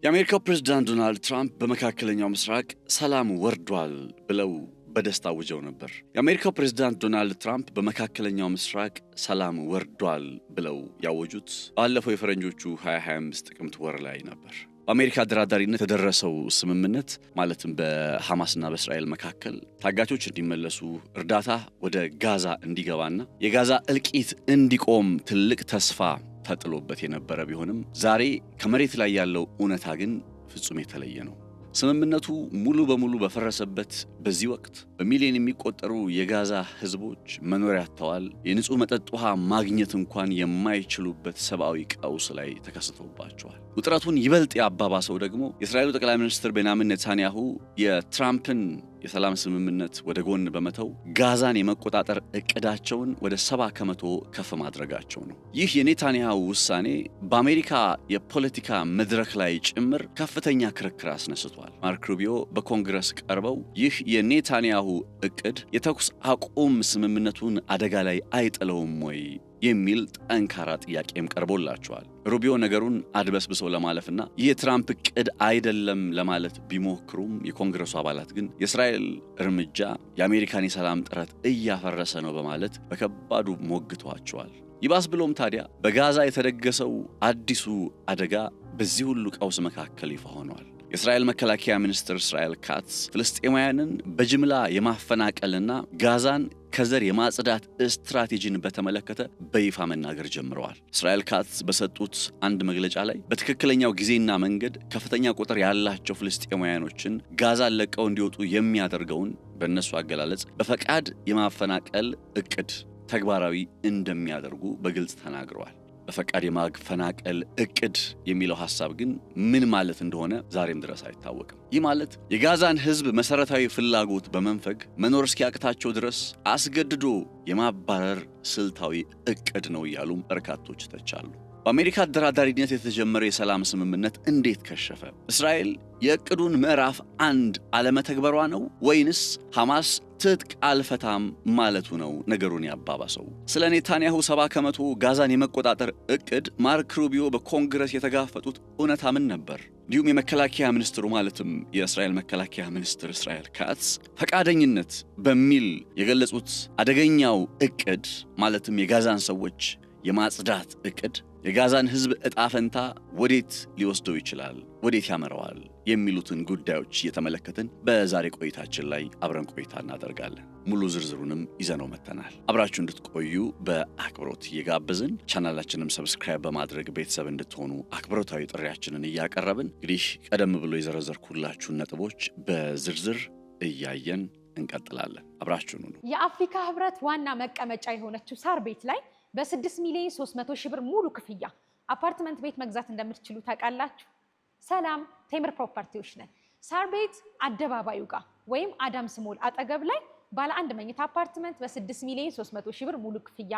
የአሜሪካው ፕሬዝዳንት ዶናልድ ትራምፕ በመካከለኛው ምስራቅ ሰላም ወርዷል ብለው በደስታ አውጀው ነበር። የአሜሪካው ፕሬዝዳንት ዶናልድ ትራምፕ በመካከለኛው ምስራቅ ሰላም ወርዷል ብለው ያወጁት ባለፈው የፈረንጆቹ 2025 ጥቅምት ወር ላይ ነበር። በአሜሪካ አደራዳሪነት የተደረሰው ስምምነት ማለትም በሐማስና በእስራኤል መካከል ታጋቾች እንዲመለሱ፣ እርዳታ ወደ ጋዛ እንዲገባና የጋዛ እልቂት እንዲቆም ትልቅ ተስፋ ተጥሎበት የነበረ ቢሆንም ዛሬ ከመሬት ላይ ያለው እውነታ ግን ፍጹም የተለየ ነው። ስምምነቱ ሙሉ በሙሉ በፈረሰበት በዚህ ወቅት በሚሊዮን የሚቆጠሩ የጋዛ ሕዝቦች መኖሪያ አጥተዋል። የንጹህ መጠጥ ውሃ ማግኘት እንኳን የማይችሉበት ሰብአዊ ቀውስ ላይ ተከስቶባቸዋል። ውጥረቱን ይበልጥ ያባባሰው ደግሞ የእስራኤሉ ጠቅላይ ሚኒስትር ቤንያሚን ኔታንያሁ የትራምፕን የሰላም ስምምነት ወደ ጎን በመተው ጋዛን የመቆጣጠር እቅዳቸውን ወደ 70% ከፍ ማድረጋቸው ነው። ይህ የኔታንያሁ ውሳኔ በአሜሪካ የፖለቲካ መድረክ ላይ ጭምር ከፍተኛ ክርክር አስነስቷል። ማርክ ሩቢዮ በኮንግረስ ቀርበው ይህ የኔታንያሁ እቅድ የተኩስ አቁም ስምምነቱን አደጋ ላይ አይጥለውም ወይ የሚል ጠንካራ ጥያቄም ቀርቦላቸዋል። ሩቢዮ ነገሩን አድበስብሰው ለማለፍና ይህ የትራምፕ እቅድ አይደለም ለማለት ቢሞክሩም የኮንግረሱ አባላት ግን የእስራኤል እርምጃ የአሜሪካን የሰላም ጥረት እያፈረሰ ነው በማለት በከባዱ ሞግተዋቸዋል። ይባስ ብሎም ታዲያ በጋዛ የተደገሰው አዲሱ አደጋ በዚህ ሁሉ ቀውስ መካከል ይፋ ሆኗል። የእስራኤል መከላከያ ሚኒስትር እስራኤል ካትዝ ፍልስጤማውያንን በጅምላ የማፈናቀልና ጋዛን ከዘር የማጽዳት ስትራቴጂን በተመለከተ በይፋ መናገር ጀምረዋል። እስራኤል ካትዝ በሰጡት አንድ መግለጫ ላይ በትክክለኛው ጊዜና መንገድ ከፍተኛ ቁጥር ያላቸው ፍልስጤማውያኖችን ጋዛን ለቀው እንዲወጡ የሚያደርገውን በእነሱ አገላለጽ በፈቃድ የማፈናቀል እቅድ ተግባራዊ እንደሚያደርጉ በግልጽ ተናግረዋል። በፈቃድ የማፈናቀል እቅድ የሚለው ሐሳብ ግን ምን ማለት እንደሆነ ዛሬም ድረስ አይታወቅም። ይህ ማለት የጋዛን ሕዝብ መሰረታዊ ፍላጎት በመንፈግ መኖር እስኪያቅታቸው ድረስ አስገድዶ የማባረር ስልታዊ እቅድ ነው እያሉ በርካቶች ተቻሉ። በአሜሪካ አደራዳሪነት የተጀመረ የሰላም ስምምነት እንዴት ከሸፈ? እስራኤል የእቅዱን ምዕራፍ 1 አለመተግበሯ ነው ወይንስ ሐማስ ትጥቅ አልፈታም ማለቱ ነው ነገሩን ያባባሰው? ስለ ኔታንያሁ 70% ጋዛን የመቆጣጠር እቅድ ማርክ ሩቢዮ በኮንግረስ የተጋፈጡት እውነታ ምን ነበር? እንዲሁም የመከላከያ ሚኒስትሩ ማለትም የእስራኤል መከላከያ ሚኒስትር እስራኤል ካትዝ ፈቃደኝነት በሚል የገለጹት አደገኛው እቅድ ማለትም የጋዛን ሰዎች የማጽዳት እቅድ የጋዛን ሕዝብ ዕጣ ፈንታ ወዴት ሊወስደው ይችላል? ወዴት ያመራዋል? የሚሉትን ጉዳዮች እየተመለከትን በዛሬ ቆይታችን ላይ አብረን ቆይታ እናደርጋለን። ሙሉ ዝርዝሩንም ይዘነው መጥተናል። አብራችሁ እንድትቆዩ በአክብሮት እየጋበዝን ቻናላችንም ሰብስክራይብ በማድረግ ቤተሰብ እንድትሆኑ አክብሮታዊ ጥሪያችንን እያቀረብን እንግዲህ ቀደም ብሎ የዘረዘርኩላችሁን ነጥቦች በዝርዝር እያየን እንቀጥላለን። አብራችሁን ሁኑ። የአፍሪካ ህብረት ዋና መቀመጫ የሆነችው ሳር ቤት ላይ በ6 ሚሊዮን 300 ሺህ ብር ሙሉ ክፍያ አፓርትመንት ቤት መግዛት እንደምትችሉ ታውቃላችሁ? ሰላም ቴምር ፕሮፐርቲዎች ነን። ሳር ቤት አደባባዩ ጋር ወይም አዳምስ ሞል አጠገብ ላይ ባለ 1 መኝታ አፓርትመንት በ6 ሚሊዮን 300 ሺህ ብር ሙሉ ክፍያ፣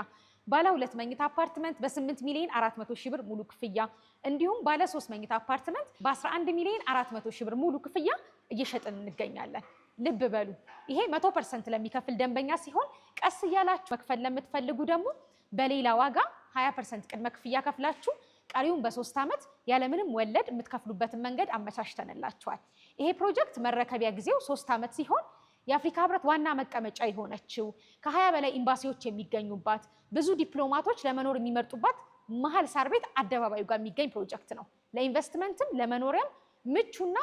ባለ 2 መኝታ አፓርትመንት በ8 ሚሊዮን 400 ሺህ ብር ሙሉ ክፍያ እንዲሁም ባለ 3 መኝታ አፓርትመንት በ11 ሚሊዮን 400 ሺህ ብር ሙሉ ክፍያ እየሸጥን እንገኛለን። ልብ በሉ፣ ይሄ 100% ለሚከፍል ደንበኛ ሲሆን ቀስ እያላችሁ መክፈል ለምትፈልጉ ደግሞ በሌላ ዋጋ 20% ቅድመ ክፍያ ከፍላችሁ ቀሪውን በ3 ዓመት ያለምንም ወለድ የምትከፍሉበትን መንገድ አመቻችተንላችኋል። ይሄ ፕሮጀክት መረከቢያ ጊዜው 3 ዓመት ሲሆን የአፍሪካ ህብረት ዋና መቀመጫ የሆነችው ከ20 በላይ ኤምባሲዎች የሚገኙባት ብዙ ዲፕሎማቶች ለመኖር የሚመርጡባት መሀል ሳር ቤት አደባባዩ ጋር የሚገኝ ፕሮጀክት ነው። ለኢንቨስትመንትም ለመኖሪያም ምቹና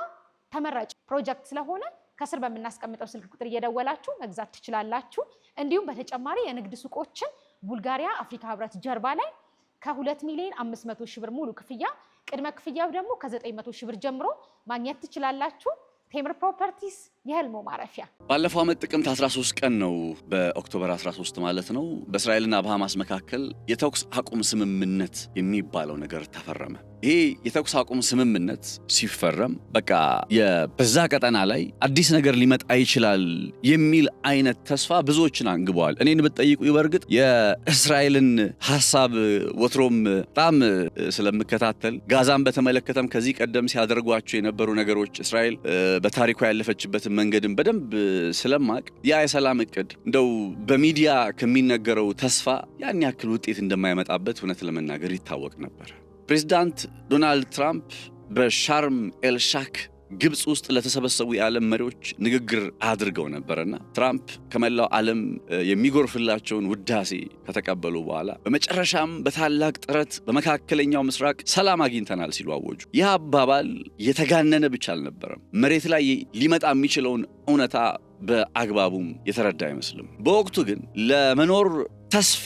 ተመራጭ ፕሮጀክት ስለሆነ ከስር በምናስቀምጠው ስልክ ቁጥር እየደወላችሁ መግዛት ትችላላችሁ። እንዲሁም በተጨማሪ የንግድ ሱቆችን ቡልጋሪያ አፍሪካ ህብረት ጀርባ ላይ ከ2 ሚሊዮን 500 ሺህ ብር ሙሉ ክፍያ ቅድመ ክፍያው ደግሞ ከ900 ሺህ ብር ጀምሮ ማግኘት ትችላላችሁ። ቴምር ፕሮፐርቲስ የህልሞ ማረፊያ። ባለፈው ዓመት ጥቅምት 13 ቀን ነው በኦክቶበር 13 ማለት ነው በእስራኤልና በሐማስ መካከል የተኩስ አቁም ስምምነት የሚባለው ነገር ተፈረመ። ይሄ የተኩስ አቁም ስምምነት ሲፈረም በቃ በዛ ቀጠና ላይ አዲስ ነገር ሊመጣ ይችላል የሚል አይነት ተስፋ ብዙዎችን አንግበዋል። እኔን ብትጠይቁ በርግጥ የእስራኤልን ሐሳብ ወትሮም በጣም ስለምከታተል ጋዛን በተመለከተም ከዚህ ቀደም ሲያደርጓቸው የነበሩ ነገሮች እስራኤል በታሪኳ ያለፈችበትን መንገድም በደንብ ስለማቅ ያ የሰላም እቅድ እንደው በሚዲያ ከሚነገረው ተስፋ ያን ያክል ውጤት እንደማይመጣበት እውነት ለመናገር ይታወቅ ነበር። ፕሬዝዳንት ዶናልድ ትራምፕ በሻርም ኤልሻክ ግብጽ ውስጥ ለተሰበሰቡ የዓለም መሪዎች ንግግር አድርገው ነበርና ትራምፕ ከመላው ዓለም የሚጎርፍላቸውን ውዳሴ ከተቀበሉ በኋላ በመጨረሻም በታላቅ ጥረት በመካከለኛው ምስራቅ ሰላም አግኝተናል ሲሉ አወጁ። ይህ አባባል የተጋነነ ብቻ አልነበረም፣ መሬት ላይ ሊመጣ የሚችለውን እውነታ በአግባቡም የተረዳ አይመስልም። በወቅቱ ግን ለመኖር ተስፋ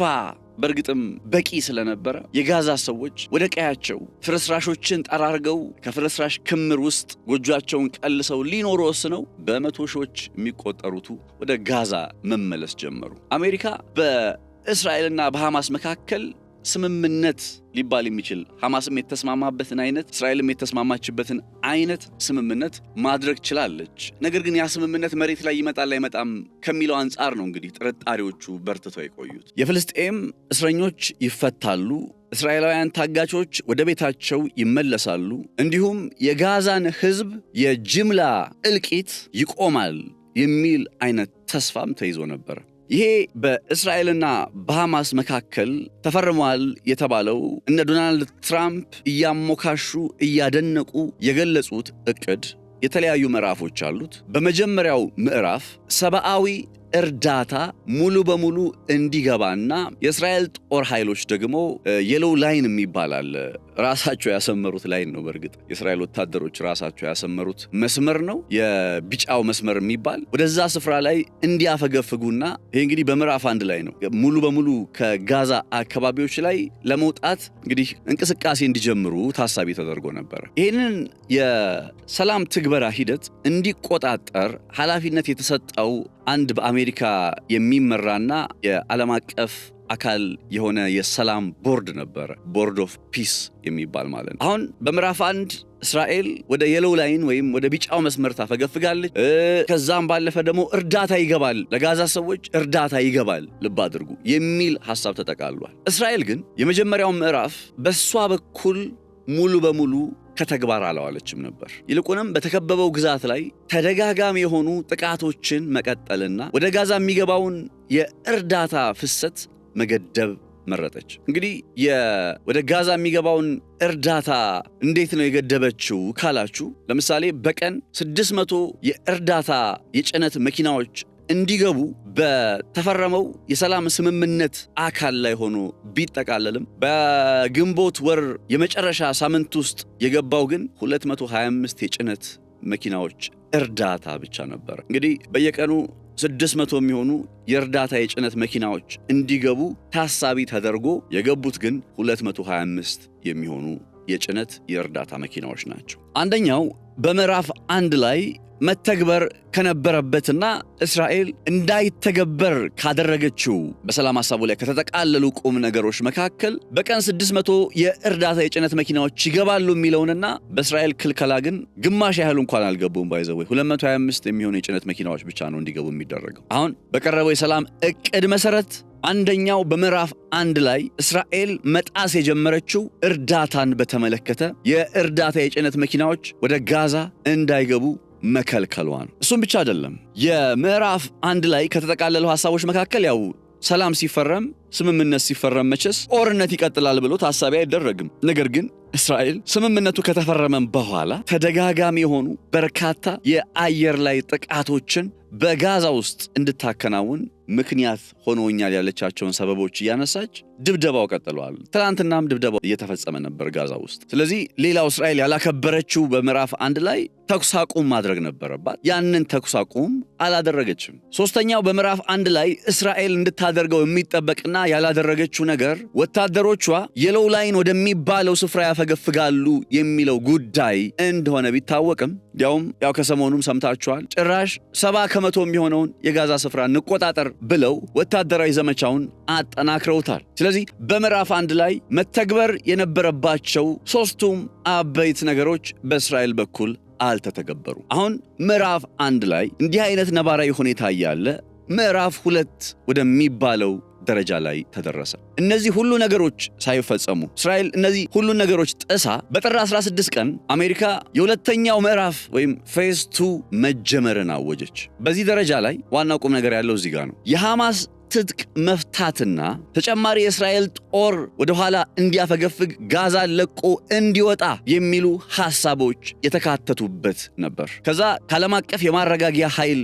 በእርግጥም በቂ ስለነበረ የጋዛ ሰዎች ወደ ቀያቸው ፍርስራሾችን ጠራርገው ከፍርስራሽ ክምር ውስጥ ጎጆአቸውን ቀልሰው ሊኖሩ ወስነው በመቶ ሺዎች የሚቆጠሩቱ ወደ ጋዛ መመለስ ጀመሩ። አሜሪካ በእስራኤልና በሐማስ መካከል ስምምነት ሊባል የሚችል ሐማስም የተስማማበትን አይነት እስራኤልም የተስማማችበትን አይነት ስምምነት ማድረግ ችላለች። ነገር ግን ያ ስምምነት መሬት ላይ ይመጣል አይመጣም ከሚለው አንጻር ነው እንግዲህ ጥርጣሬዎቹ በርትተው የቆዩት። የፍልስጤም እስረኞች ይፈታሉ፣ እስራኤላውያን ታጋቾች ወደ ቤታቸው ይመለሳሉ፣ እንዲሁም የጋዛን ሕዝብ የጅምላ እልቂት ይቆማል የሚል አይነት ተስፋም ተይዞ ነበር። ይሄ በእስራኤልና በሐማስ መካከል ተፈርሟል የተባለው እነ ዶናልድ ትራምፕ እያሞካሹ እያደነቁ የገለጹት ዕቅድ የተለያዩ ምዕራፎች አሉት። በመጀመሪያው ምዕራፍ ሰብአዊ እርዳታ ሙሉ በሙሉ እንዲገባና የእስራኤል ጦር ኃይሎች ደግሞ የሎው ላይን የሚባላል ራሳቸው ያሰመሩት ላይን ነው። በእርግጥ የእስራኤል ወታደሮች ራሳቸው ያሰመሩት መስመር ነው፣ የቢጫው መስመር የሚባል ወደዛ ስፍራ ላይ እንዲያፈገፍጉና ይሄ እንግዲህ በምዕራፍ 1 ላይ ነው። ሙሉ በሙሉ ከጋዛ አካባቢዎች ላይ ለመውጣት እንግዲህ እንቅስቃሴ እንዲጀምሩ ታሳቢ ተደርጎ ነበር። ይህንን የሰላም ትግበራ ሂደት እንዲቆጣጠር ኃላፊነት የተሰጠው አንድ በአሜሪካ የሚመራና የዓለም አቀፍ አካል የሆነ የሰላም ቦርድ ነበረ። ቦርድ ኦፍ ፒስ የሚባል ማለት ነው። አሁን በምዕራፍ 1 እስራኤል ወደ የሎው ላይን ወይም ወደ ቢጫው መስመር ታፈገፍጋለች። ከዛም ባለፈ ደግሞ እርዳታ ይገባል፣ ለጋዛ ሰዎች እርዳታ ይገባል፣ ልብ አድርጉ የሚል ሐሳብ ተጠቃሏል። እስራኤል ግን የመጀመሪያው ምዕራፍ በሷ በኩል ሙሉ በሙሉ ከተግባር አላዋለችም ነበር። ይልቁንም በተከበበው ግዛት ላይ ተደጋጋሚ የሆኑ ጥቃቶችን መቀጠልና ወደ ጋዛ የሚገባውን የእርዳታ ፍሰት መገደብ መረጠች። እንግዲህ ወደ ጋዛ የሚገባውን እርዳታ እንዴት ነው የገደበችው ካላችሁ፣ ለምሳሌ በቀን 600 የእርዳታ የጭነት መኪናዎች እንዲገቡ በተፈረመው የሰላም ስምምነት አካል ላይ ሆኖ ቢጠቃለልም በግንቦት ወር የመጨረሻ ሳምንት ውስጥ የገባው ግን 225 የጭነት መኪናዎች እርዳታ ብቻ ነበር። እንግዲህ በየቀኑ 600 የሚሆኑ የእርዳታ የጭነት መኪናዎች እንዲገቡ ታሳቢ ተደርጎ የገቡት ግን 225 የሚሆኑ የጭነት የእርዳታ መኪናዎች ናቸው። አንደኛው በምዕራፍ 1 ላይ መተግበር ከነበረበትና እስራኤል እንዳይተገበር ካደረገችው በሰላም ሐሳቡ ላይ ከተጠቃለሉ ቁም ነገሮች መካከል በቀን 600 የእርዳታ የጭነት መኪናዎች ይገባሉ የሚለውንና በእስራኤል ክልከላ ግን ግማሽ ያህል እንኳን አልገቡም። ባይዘው 225 የሚሆኑ የጭነት መኪናዎች ብቻ ነው እንዲገቡ የሚደረገው። አሁን በቀረበው የሰላም ዕቅድ መሰረት አንደኛው በምዕራፍ 1 ላይ እስራኤል መጣስ የጀመረችው እርዳታን በተመለከተ የእርዳታ የጭነት መኪናዎች ወደ ጋዛ እንዳይገቡ መከልከሏ ነው። እሱም ብቻ አይደለም። የምዕራፍ 1 ላይ ከተጠቃለሉ ሐሳቦች መካከል ያው ሰላም ሲፈረም ስምምነት ሲፈረም መቼስ ጦርነት ይቀጥላል ብሎ ታሳቢ አይደረግም። ነገር ግን እስራኤል ስምምነቱ ከተፈረመም በኋላ ተደጋጋሚ የሆኑ በርካታ የአየር ላይ ጥቃቶችን በጋዛ ውስጥ እንድታከናውን ምክንያት ሆኖኛል ያለቻቸውን ሰበቦች እያነሳች ድብደባው ቀጥሏል። ትናንትናም ድብደባው እየተፈጸመ ነበር ጋዛ ውስጥ። ስለዚህ ሌላው እስራኤል ያላከበረችው በምዕራፍ 1 ላይ ተኩስ አቁም ማድረግ ነበረባት። ያንን ተኩስ አቁም አላደረገችም። ሶስተኛው በምዕራፍ 1 ላይ እስራኤል እንድታደርገው የሚጠበቅና ያላደረገችው ነገር ወታደሮቿ የሎው ላይን ወደሚባለው ስፍራ ያፈገፍጋሉ የሚለው ጉዳይ እንደሆነ ቢታወቅም ያው ከሰሞኑም ሰምታችኋል። ጭራሽ 70% የሚሆነውን የጋዛ ስፍራ እንቆጣጠር ብለው ወታደራዊ ዘመቻውን አጠናክረውታል። ስለዚህ በምዕራፍ 1 ላይ መተግበር የነበረባቸው ሶስቱም አበይት ነገሮች በእስራኤል በኩል አልተተገበሩ። አሁን ምዕራፍ 1 ላይ እንዲህ አይነት ነባራዊ ሁኔታ እያለ ምዕራፍ 2 ወደሚባለው ደረጃ ላይ ተደረሰ። እነዚህ ሁሉ ነገሮች ሳይፈጸሙ እስራኤል እነዚህ ሁሉ ነገሮች ጥሳ በጥር 16 ቀን አሜሪካ የሁለተኛው ምዕራፍ ወይም ፌዝ 2 መጀመርን አወጀች። በዚህ ደረጃ ላይ ዋናው ቁም ነገር ያለው እዚህ ጋር ነው። የሐማስ ትጥቅ መፍታትና ተጨማሪ የእስራኤል ጦር ወደ ኋላ እንዲያፈገፍግ ጋዛን ለቆ እንዲወጣ የሚሉ ሐሳቦች የተካተቱበት ነበር። ከዛ ከዓለም አቀፍ የማረጋጊያ ኃይል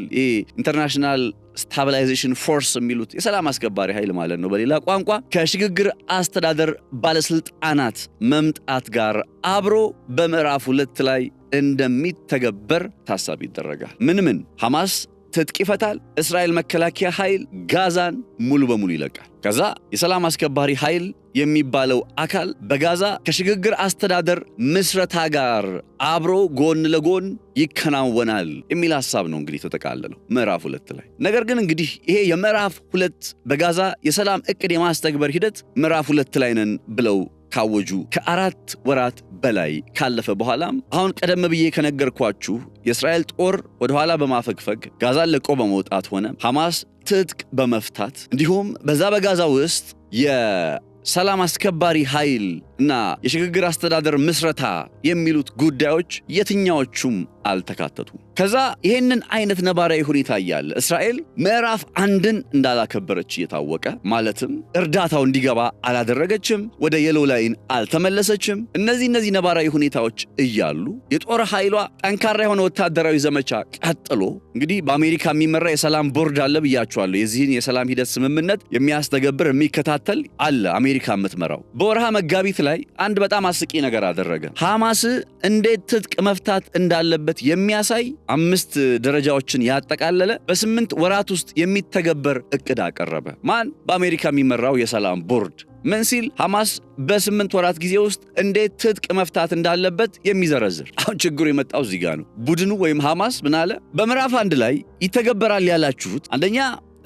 ኢንተርናሽናል ስታቢላይዜሽን ፎርስ የሚሉት የሰላም አስከባሪ ኃይል ማለት ነው በሌላ ቋንቋ ከሽግግር አስተዳደር ባለስልጣናት መምጣት ጋር አብሮ በምዕራፍ 2 ላይ እንደሚተገበር ታሳቢ ይደረጋል። ምን ሐማስ ትጥቅ ይፈታል፣ እስራኤል መከላከያ ኃይል ጋዛን ሙሉ በሙሉ ይለቃል። ከዛ የሰላም አስከባሪ ኃይል የሚባለው አካል በጋዛ ከሽግግር አስተዳደር ምስረታ ጋር አብሮ ጎን ለጎን ይከናወናል የሚል ሐሳብ ነው እንግዲህ ተጠቃለለው ምዕራፍ 2 ላይ። ነገር ግን እንግዲህ ይሄ የምዕራፍ 2 በጋዛ የሰላም ዕቅድ የማስተግበር ሂደት ምዕራፍ 2 ላይ ነን ብለው ካወጁ ከ4 ወራት በላይ ካለፈ በኋላም አሁን ቀደም ብዬ ከነገርኳችሁ የእስራኤል ጦር ወደ ኋላ በማፈግፈግ ጋዛን ለቆ በመውጣት ሆነ ሐማስ ትጥቅ በመፍታት እንዲሁም በዛ በጋዛ ውስጥ የሰላም አስከባሪ ኃይል እና የሽግግር አስተዳደር ምስረታ የሚሉት ጉዳዮች የትኛዎቹም አልተካተቱም። ከዛ ይሄንን አይነት ነባራዊ ሁኔታ እያለ እስራኤል ምዕራፍ 1ን እንዳላከበረች እየታወቀ ማለትም እርዳታው እንዲገባ አላደረገችም፣ ወደ የሎ ላይን አልተመለሰችም። እነዚህ ነባራዊ ሁኔታዎች እያሉ የጦር ኃይሏ ጠንካራ የሆነ ወታደራዊ ዘመቻ ቀጥሎ እንግዲህ በአሜሪካ የሚመራ የሰላም ቦርድ አለ ብያቸዋለሁ። የዚህን የሰላም ሂደት ስምምነት የሚያስተገብር የሚከታተል አለ አሜሪካ የምትመራው። በወርሃ መጋቢት ላይ አንድ በጣም አስቂ ነገር አደረገ። ሐማስ እንዴት ትጥቅ መፍታት እንዳለበት የሚያሳይ 5 ደረጃዎችን ያጠቃለለ በ8 ወራት ውስጥ የሚተገበር እቅድ አቀረበ። ማን? በአሜሪካ የሚመራው የሰላም ቦርድ። ምን ሲል? ሐማስ በ8 ወራት ጊዜ ውስጥ እንዴት ትጥቅ መፍታት እንዳለበት የሚዘረዝር። አሁን ችግሩ የመጣው እዚህ ጋር ነው። ቡድኑ ወይም ሐማስ ምን አለ? በምዕራፍ 1 ላይ ይተገበራል ያላችሁት አንደኛ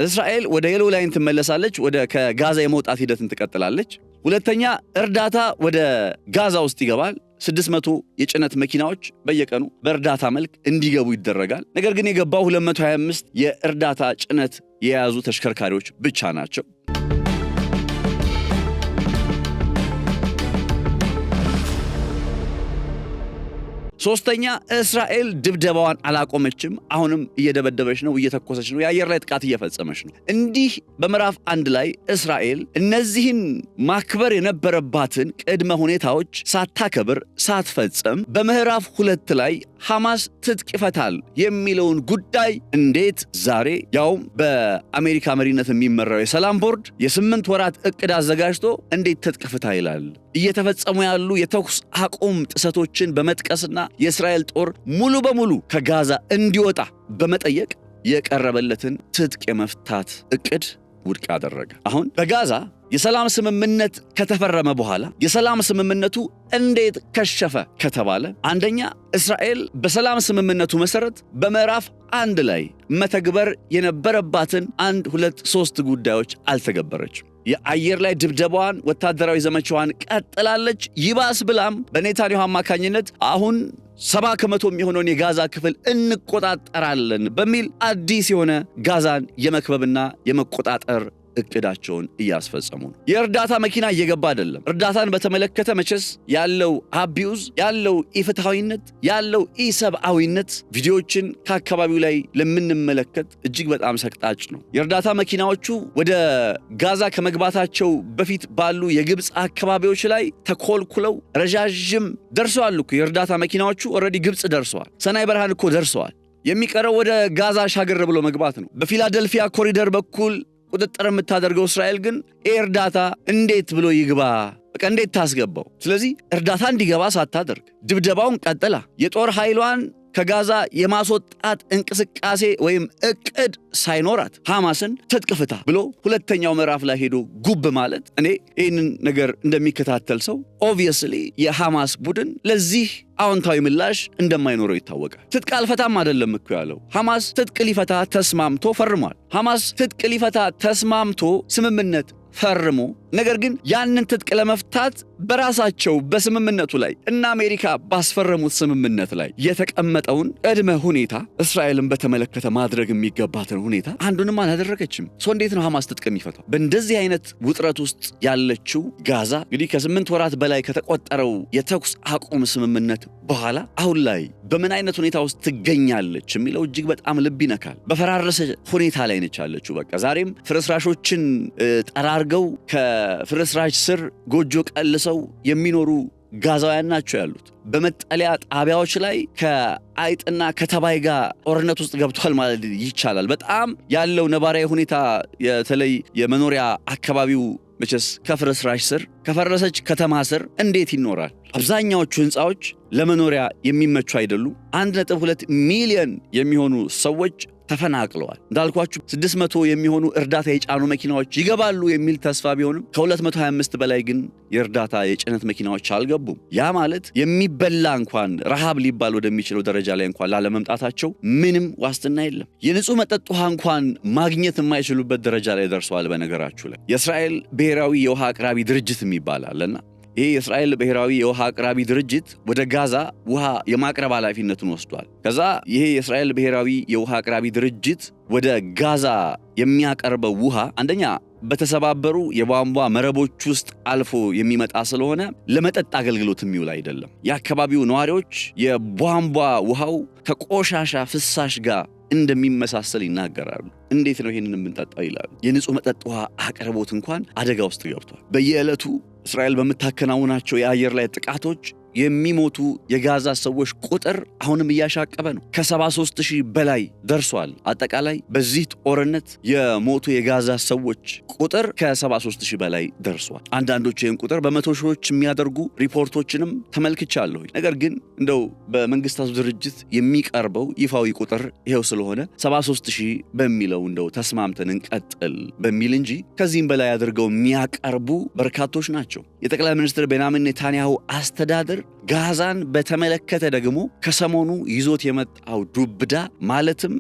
እስራኤል ወደ የሎ ላይን ትመለሳለች፣ ወደ ከጋዛ የመውጣት ሂደትን ትቀጥላለች። ሁለተኛ እርዳታ ወደ ጋዛ ውስጥ ይገባል። 600 የጭነት መኪናዎች በየቀኑ በእርዳታ መልክ እንዲገቡ ይደረጋል። ነገር ግን የገባው 225 የእርዳታ ጭነት የያዙ ተሽከርካሪዎች ብቻ ናቸው። ሶስተኛ እስራኤል ድብደባዋን አላቆመችም። አሁንም እየደበደበች ነው፣ እየተኮሰች ነው፣ የአየር ላይ ጥቃት እየፈጸመች ነው። እንዲህ በምዕራፍ 1 ላይ እስራኤል እነዚህን ማክበር የነበረባትን ቅድመ ሁኔታዎች ሳታከብር ሳትፈጽም በምዕራፍ 2 ላይ ሐማስ ትጥቅ ይፈታል የሚለውን ጉዳይ እንዴት ዛሬ ያውም በአሜሪካ መሪነት የሚመራው የሰላም ቦርድ የ8 ወራት ዕቅድ አዘጋጅቶ እንዴት ትጥቅ ፍታ ይላል? እየተፈጸሙ ያሉ የተኩስ አቁም ጥሰቶችን በመጥቀስና የእስራኤል ጦር ሙሉ በሙሉ ከጋዛ እንዲወጣ በመጠየቅ የቀረበለትን ትጥቅ የመፍታት ዕቅድ ውድቅ አደረገ። አሁን በጋዛ የሰላም ስምምነት ከተፈረመ በኋላ የሰላም ስምምነቱ እንዴት ከሸፈ ከተባለ አንደኛ እስራኤል በሰላም ስምምነቱ መሰረት በምዕራፍ 1 ላይ መተግበር የነበረባትን 1 2 3 ጉዳዮች አልተገበረችም። የአየር ላይ ድብደባዋን ወታደራዊ ዘመቻዋን ቀጥላለች። ይባስ ብላም በኔታንያሁ አማካኝነት አሁን 70% የሚሆነውን የጋዛ ክፍል እንቆጣጠራለን በሚል አዲስ የሆነ ጋዛን የመክበብና የመቆጣጠር እቅዳቸውን እያስፈጸሙ ነው። የእርዳታ መኪና እየገባ አይደለም። እርዳታን በተመለከተ መቼስ ያለው አቢዩዝ፣ ያለው ኢፍትሐዊነት፣ ያለው ኢሰብአዊነት ቪዲዮዎችን ከአካባቢው ላይ ለምንመለከት እጅግ በጣም ሰቅጣጭ ነው። የእርዳታ መኪናዎቹ ወደ ጋዛ ከመግባታቸው በፊት ባሉ የግብፅ አካባቢዎች ላይ ተኮልኩለው ረዣዥም ደርሰዋል እኮ የእርዳታ መኪናዎቹ ኦልሬዲ ግብፅ ደርሰዋል። ሰናይ በረሃን እኮ ደርሰዋል። የሚቀረው ወደ ጋዛ ሻገር ብሎ መግባት ነው። በፊላደልፊያ ኮሪደር በኩል ቁጥጥር የምታደርገው እስራኤል ግን እርዳታ እንዴት ብሎ ይግባ? በቃ እንዴት ታስገባው? ስለዚህ እርዳታ እንዲገባ ሳታደርግ ድብደባውን ቀጥላ የጦር ኃይሏን ከጋዛ የማስወጣት እንቅስቃሴ ወይም እቅድ ሳይኖራት ሐማስን ትጥቅ ፍታ ብሎ ሁለተኛው ምዕራፍ ላይ ሄዶ ጉብ ማለት እኔ ይህንን ነገር እንደሚከታተል ሰው ኦብቪየስሊ የሐማስ ቡድን ለዚህ አዎንታዊ ምላሽ እንደማይኖረው ይታወቃል። ትጥቅ አልፈታም አይደለም እኮ ያለው። ሐማስ ትጥቅ ሊፈታ ተስማምቶ ፈርሟል። ሐማስ ትጥቅ ሊፈታ ተስማምቶ ስምምነት ፈርሞ ነገር ግን ያንን ትጥቅ ለመፍታት በራሳቸው በስምምነቱ ላይ እና አሜሪካ ባስፈረሙት ስምምነት ላይ የተቀመጠውን ቅድመ ሁኔታ እስራኤልን በተመለከተ ማድረግ የሚገባትን ሁኔታ አንዱንም አላደረገችም። እንዴት ነው ሐማስ ትጥቅ የሚፈታው? በእንደዚህ አይነት ውጥረት ውስጥ ያለችው ጋዛ እንግዲህ ከ8 ወራት በላይ ከተቆጠረው የተኩስ አቁም ስምምነት በኋላ አሁን ላይ በምን አይነት ሁኔታ ውስጥ ትገኛለች የሚለው እጅግ በጣም ልብ ይነካል። በፈራረሰ ሁኔታ ላይ ነች ያለችው። በቃ ዛሬም ፍርስራሾችን ጠራርገው ከፍርስራሽ ስር ጎጆ ቀልሰው የሚኖሩ ጋዛውያን ናቸው ያሉት። በመጠለያ ጣቢያዎች ላይ ከአይጥና ከተባይ ጋር ጦርነት ውስጥ ገብቷል ማለት ይቻላል። በጣም ያለው ነባራዊ ሁኔታ የተለይ የመኖሪያ አካባቢው መቼስ ከፍርስራሽ ስር ከፈረሰች ከተማ ስር እንዴት ይኖራል? አብዛኛዎቹ ህንፃዎች ለመኖሪያ የሚመቹ አይደሉም። 1.2 ሚሊዮን የሚሆኑ ሰዎች ተፈናቅለዋል። እንዳልኳችሁ 600 የሚሆኑ እርዳታ የጫኑ መኪናዎች ይገባሉ የሚል ተስፋ ቢሆንም ከ225 በላይ ግን የእርዳታ የጭነት መኪናዎች አልገቡም። ያ ማለት የሚበላ እንኳን ረሃብ ሊባል ወደሚችለው ደረጃ ላይ እንኳን ላለመምጣታቸው ምንም ዋስትና የለም። የንጹህ መጠጥ ውሃ እንኳን ማግኘት የማይችሉበት ደረጃ ላይ ደርሰዋል። በነገራችሁ ላይ የእስራኤል ብሔራዊ የውሃ አቅራቢ ድርጅት የሚባል አለና ይሄ የእስራኤል ብሔራዊ የውሃ አቅራቢ ድርጅት ወደ ጋዛ ውሃ የማቅረብ ኃላፊነቱን ወስዷል። ከዛ ይሄ የእስራኤል ብሔራዊ የውሃ አቅራቢ ድርጅት ወደ ጋዛ የሚያቀርበው ውሃ አንደኛ በተሰባበሩ የቧንቧ መረቦች ውስጥ አልፎ የሚመጣ ስለሆነ ለመጠጥ አገልግሎት የሚውል አይደለም። የአካባቢው ነዋሪዎች የቧንቧ ውሃው ከቆሻሻ ፍሳሽ ጋር እንደሚመሳሰል ይናገራሉ። እንዴት ነው ይሄንን የምንጠጣው ይላሉ። የንጹህ መጠጥ ውሃ አቅርቦት እንኳን አደጋ ውስጥ ገብቷል። በየዕለቱ እስራኤል በምታከናውናቸው የአየር ላይ ጥቃቶች የሚሞቱ የጋዛ ሰዎች ቁጥር አሁንም እያሻቀበ ነው። ከ73,000 በላይ ደርሷል። አጠቃላይ በዚህ ጦርነት የሞቱ የጋዛ ሰዎች ቁጥር ከ73,000 በላይ ደርሷል። አንዳንዶች ይህን ቁጥር በመቶ ሺዎች የሚያደርጉ ሪፖርቶችንም ተመልክቻለሁ። ነገር ግን እንደው በመንግስታቱ ድርጅት የሚቀርበው ይፋዊ ቁጥር ይሄው ስለሆነ 73,000 በሚለው እንደው ተስማምተን እንቀጥል በሚል እንጂ ከዚህም በላይ አድርገው የሚያቀርቡ በርካቶች ናቸው። የጠቅላይ ሚኒስትር ቤንያሚን ኔታንያሁ አስተዳደር ጋዛን በተመለከተ ደግሞ ከሰሞኑ ይዞት የመጣው ዱብዳ ማለትም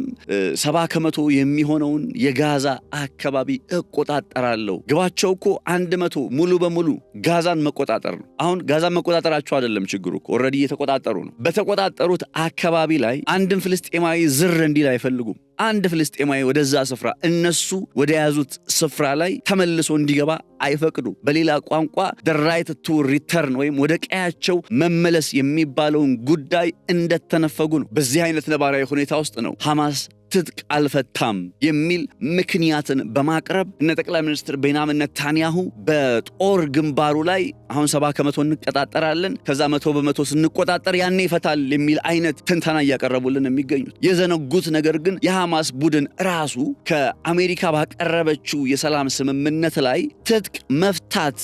70% የሚሆነውን የጋዛ አካባቢ እቆጣጠራለሁ። ግባቸው እኮ 100 ሙሉ በሙሉ ጋዛን መቆጣጠር ነው። አሁን ጋዛን መቆጣጠራቸው አይደለም ችግሩ እኮ ኦልሬዲ እየተቆጣጠሩ ነው። በተቆጣጠሩት አካባቢ ላይ አንድም ፍልስጤማዊ ዝር እንዲል አይፈልጉም። አንድ ፍልስጤማዊ ወደዛ ስፍራ እነሱ ወደ ያዙት ስፍራ ላይ ተመልሶ እንዲገባ አይፈቅዱ። በሌላ ቋንቋ the right to return ወይም ወደ ቀያቸው መመለስ የሚባለውን ጉዳይ እንደተነፈጉ ነው። በዚህ አይነት ነባራዊ ሁኔታ ውስጥ ነው ሐማስ ትጥቅ አልፈታም የሚል ምክንያትን በማቅረብ እነ ጠቅላይ ሚኒስትር ቤንያሚን ኔታንያሁ በጦር ግንባሩ ላይ አሁን 70% እንቆጣጠራለን፣ ከዛ 100% ስንቆጣጠር ያኔ ይፈታል የሚል አይነት ትንተና እያቀረቡልን የሚገኙት። የዘነጉት ነገር ግን የሐማስ ቡድን ራሱ ከአሜሪካ ባቀረበችው የሰላም ስምምነት ላይ ትጥቅ መፍታት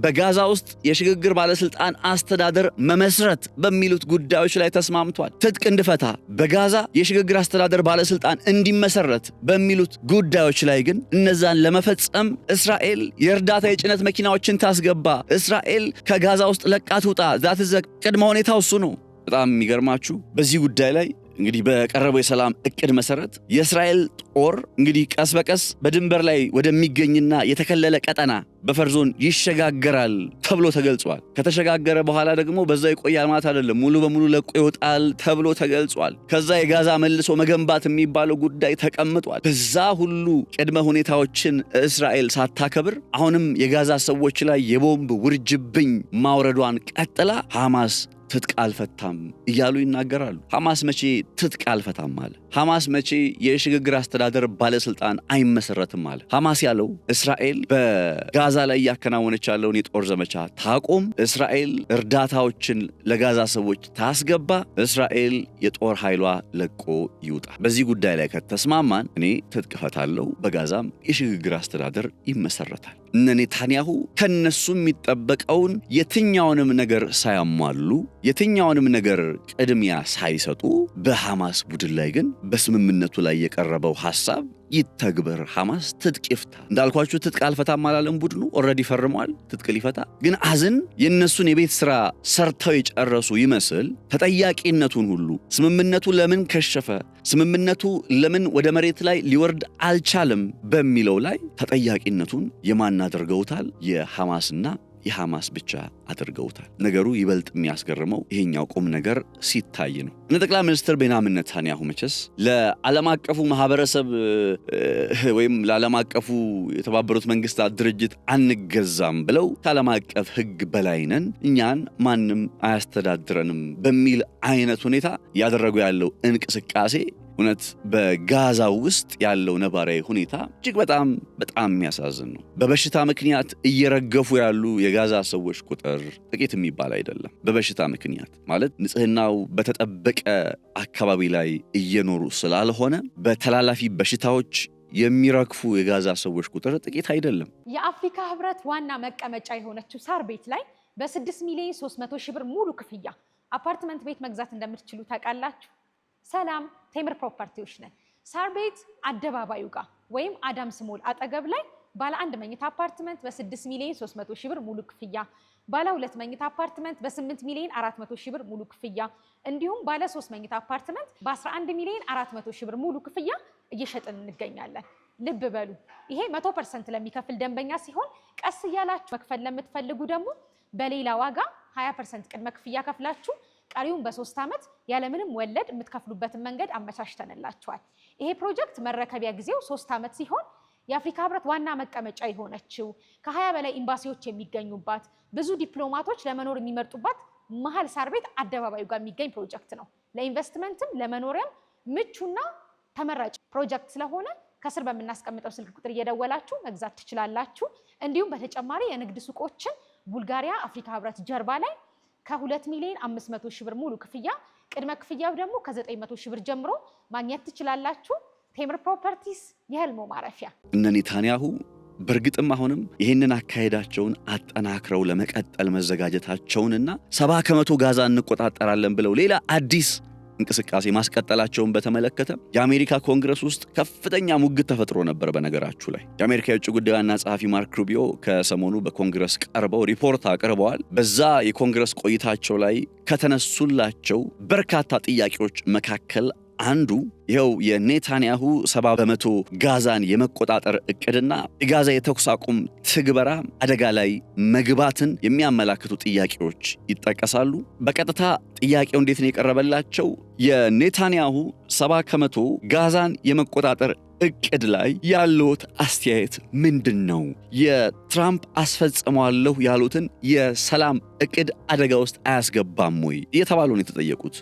በጋዛ ውስጥ የሽግግር ባለስልጣን አስተዳደር መመስረት በሚሉት ጉዳዮች ላይ ተስማምቷል። ትጥቅ እንድፈታ በጋዛ የሽግግር አስተዳደር ባለስልጣን እንዲመሰረት በሚሉት ጉዳዮች ላይ ግን እነዛን ለመፈጸም እስራኤል የእርዳታ የጭነት መኪናዎችን ታስገባ፣ እስራኤል ከጋዛ ውስጥ ለቃ ትውጣ። ዛት ቅድመ ሁኔታው እሱ ነው። በጣም የሚገርማችሁ በዚህ ጉዳይ ላይ እንግዲህ በቀረበው የሰላም እቅድ መሰረት የእስራኤል ጦር እንግዲህ ቀስ በቀስ በድንበር ላይ ወደሚገኝና የተከለለ ቀጠና በፈር ዞን ይሸጋገራል ተብሎ ተገልጿል። ከተሸጋገረ በኋላ ደግሞ በዛ ይቆያል ማለት አይደለም፣ ሙሉ በሙሉ ለቆ ይወጣል ተብሎ ተገልጿል። ከዛ የጋዛ መልሶ መገንባት የሚባለው ጉዳይ ተቀምጧል። በዛ ሁሉ ቅድመ ሁኔታዎችን እስራኤል ሳታከብር አሁንም የጋዛ ሰዎች ላይ የቦምብ ውርጅብኝ ማውረዷን ቀጥላ ሐማስ ትጥቅ አልፈታም እያሉ ይናገራሉ። ሐማስ መቼ ትጥቅ አልፈታም አለ? ሐማስ መቼ የሽግግር አስተዳደር ባለስልጣን አይመሰረትም አለ? ሐማስ ያለው እስራኤል በጋዛ ላይ እያከናወነች ያለውን የጦር ዘመቻ ታቆም፣ እስራኤል እርዳታዎችን ለጋዛ ሰዎች ታስገባ፣ እስራኤል የጦር ኃይሏ ለቆ ይውጣ። በዚህ ጉዳይ ላይ ከተስማማን እኔ ትጥቅ እፈታለሁ፣ በጋዛም የሽግግር አስተዳደር ይመሰረታል። እነ ኔታንያሁ ከነሱ የሚጠበቀውን የትኛውንም ነገር ሳያሟሉ የትኛውንም ነገር ቅድሚያ ሳይሰጡ በሐማስ ቡድን ላይ ግን በስምምነቱ ላይ የቀረበው ሐሳብ ይተግበር፣ ሐማስ ትጥቅ ይፍታ። እንዳልኳችሁ ትጥቅ አልፈታም አላለም ቡድኑ። ኦልሬዲ ፈርሟል ትጥቅ ሊፈታ። ግን አዝን የነሱን የቤት ስራ ሰርተው የጨረሱ ይመስል ተጠያቂነቱን ሁሉ ስምምነቱ ለምን ከሸፈ፣ ስምምነቱ ለምን ወደ መሬት ላይ ሊወርድ አልቻለም በሚለው ላይ ተጠያቂነቱን የማን አድርገውታል? የሐማስና የሐማስ ብቻ አድርገውታል። ነገሩ ይበልጥ የሚያስገርመው ይሄኛው ቁም ነገር ሲታይ ነው። እነ ጠቅላይ ሚኒስትር ቤንያሚን ኔታንያሁ መቼስ ለዓለም አቀፉ ማህበረሰብ ወይም ለዓለም አቀፉ የተባበሩት መንግስታት ድርጅት አንገዛም ብለው ከዓለም አቀፍ ሕግ በላይ ነን፣ እኛን ማንም አያስተዳድረንም በሚል አይነት ሁኔታ ያደረጉ ያለው እንቅስቃሴ እውነት በጋዛ ውስጥ ያለው ነባራዊ ሁኔታ እጅግ በጣም የሚያሳዝን ነው። በበሽታ ምክንያት እየረገፉ ያሉ የጋዛ ሰዎች ቁጥር ጥቂት የሚባል አይደለም። በበሽታ ምክንያት ማለት ንጽህናው በተጠበቀ አካባቢ ላይ እየኖሩ ስላልሆነ በተላላፊ በሽታዎች የሚረግፉ የጋዛ ሰዎች ቁጥር ጥቂት አይደለም። የአፍሪካ ህብረት ዋና መቀመጫ የሆነችው ሳር ቤት ላይ በ6 ሚሊዮን 300 ሺህ ብር ሙሉ ክፍያ አፓርትመንት ቤት መግዛት እንደምትችሉ ታውቃላችሁ? ሰላም ቴምር ፕሮፐርቲዎች ነን። ሳር ቤት አደባባዩ ጋር ወይም አዳምስ ሞል አጠገብ ላይ ባለ 1 መኝታ አፓርትመንት በ6 ሚሊዮን 300 ሺህ ብር ሙሉ ክፍያ፣ ባለ 2 መኝታ አፓርትመንት በ8 ሚሊዮን 400 ሺህ ብር ሙሉ ክፍያ እንዲሁም ባለ 3 መኝታ አፓርትመንት በ11 ሚሊዮን 400 ሺህ ብር ሙሉ ክፍያ እየሸጥን እንገኛለን። ልብ በሉ ይሄ 100% ለሚከፍል ደንበኛ ሲሆን ቀስ እያላችሁ መክፈል ለምትፈልጉ ደግሞ በሌላ ዋጋ 20% ቅድመ ክፍያ ከፍላችሁ ቀሪውን በ3 ዓመት ያለምንም ወለድ የምትከፍሉበትን መንገድ አመቻችተንላችኋል። ይሄ ፕሮጀክት መረከቢያ ጊዜው 3 ዓመት ሲሆን የአፍሪካ ህብረት ዋና መቀመጫ የሆነችው ከ20 በላይ ኤምባሲዎች የሚገኙባት ብዙ ዲፕሎማቶች ለመኖር የሚመርጡባት መሀል ሳር ቤት አደባባዩ ጋር የሚገኝ ፕሮጀክት ነው። ለኢንቨስትመንትም ለመኖሪያም ምቹና ተመራጭ ፕሮጀክት ስለሆነ ከስር በምናስቀምጠው ስልክ ቁጥር እየደወላችሁ መግዛት ትችላላችሁ። እንዲሁም በተጨማሪ የንግድ ሱቆችን ቡልጋሪያ አፍሪካ ህብረት ጀርባ ላይ ከ2 ሚሊዮን 500 ሺህ ብር ሙሉ ክፍያ ቅድመ ክፍያው ደግሞ ከ900 ሺህ ብር ጀምሮ ማግኘት ትችላላችሁ። ቴምር ፕሮፐርቲስ የህልሞ ማረፊያ። እነ ኔታንያሁ በእርግጥም አሁንም ይህንን አካሄዳቸውን አጠናክረው ለመቀጠል መዘጋጀታቸውንና 70% ጋዛ እንቆጣጠራለን ብለው ሌላ አዲስ እንቅስቃሴ ማስቀጠላቸውን በተመለከተ የአሜሪካ ኮንግረስ ውስጥ ከፍተኛ ሙግት ተፈጥሮ ነበር። በነገራችሁ ላይ የአሜሪካ የውጭ ጉዳይ ዋና ጸሐፊ ማርክ ሩቢዮ ከሰሞኑ በኮንግረስ ቀርበው ሪፖርት አቅርበዋል። በዛ የኮንግረስ ቆይታቸው ላይ ከተነሱላቸው በርካታ ጥያቄዎች መካከል አንዱ ይኸው የኔታንያሁ 70% ጋዛን የመቆጣጠር እቅድና የጋዛ የተኩስ አቁም ትግበራ አደጋ ላይ መግባትን የሚያመላክቱ ጥያቄዎች ይጠቀሳሉ። በቀጥታ ጥያቄው እንዴት ነው የቀረበላቸው? የኔታንያሁ 70% ጋዛን የመቆጣጠር እቅድ ላይ ያለዎት አስተያየት ምንድነው? የትራምፕ አስፈጽመዋለሁ ያሉትን የሰላም እቅድ አደጋ ውስጥ አያስገባም ወይ እየተባሉ ነው የተጠየቁት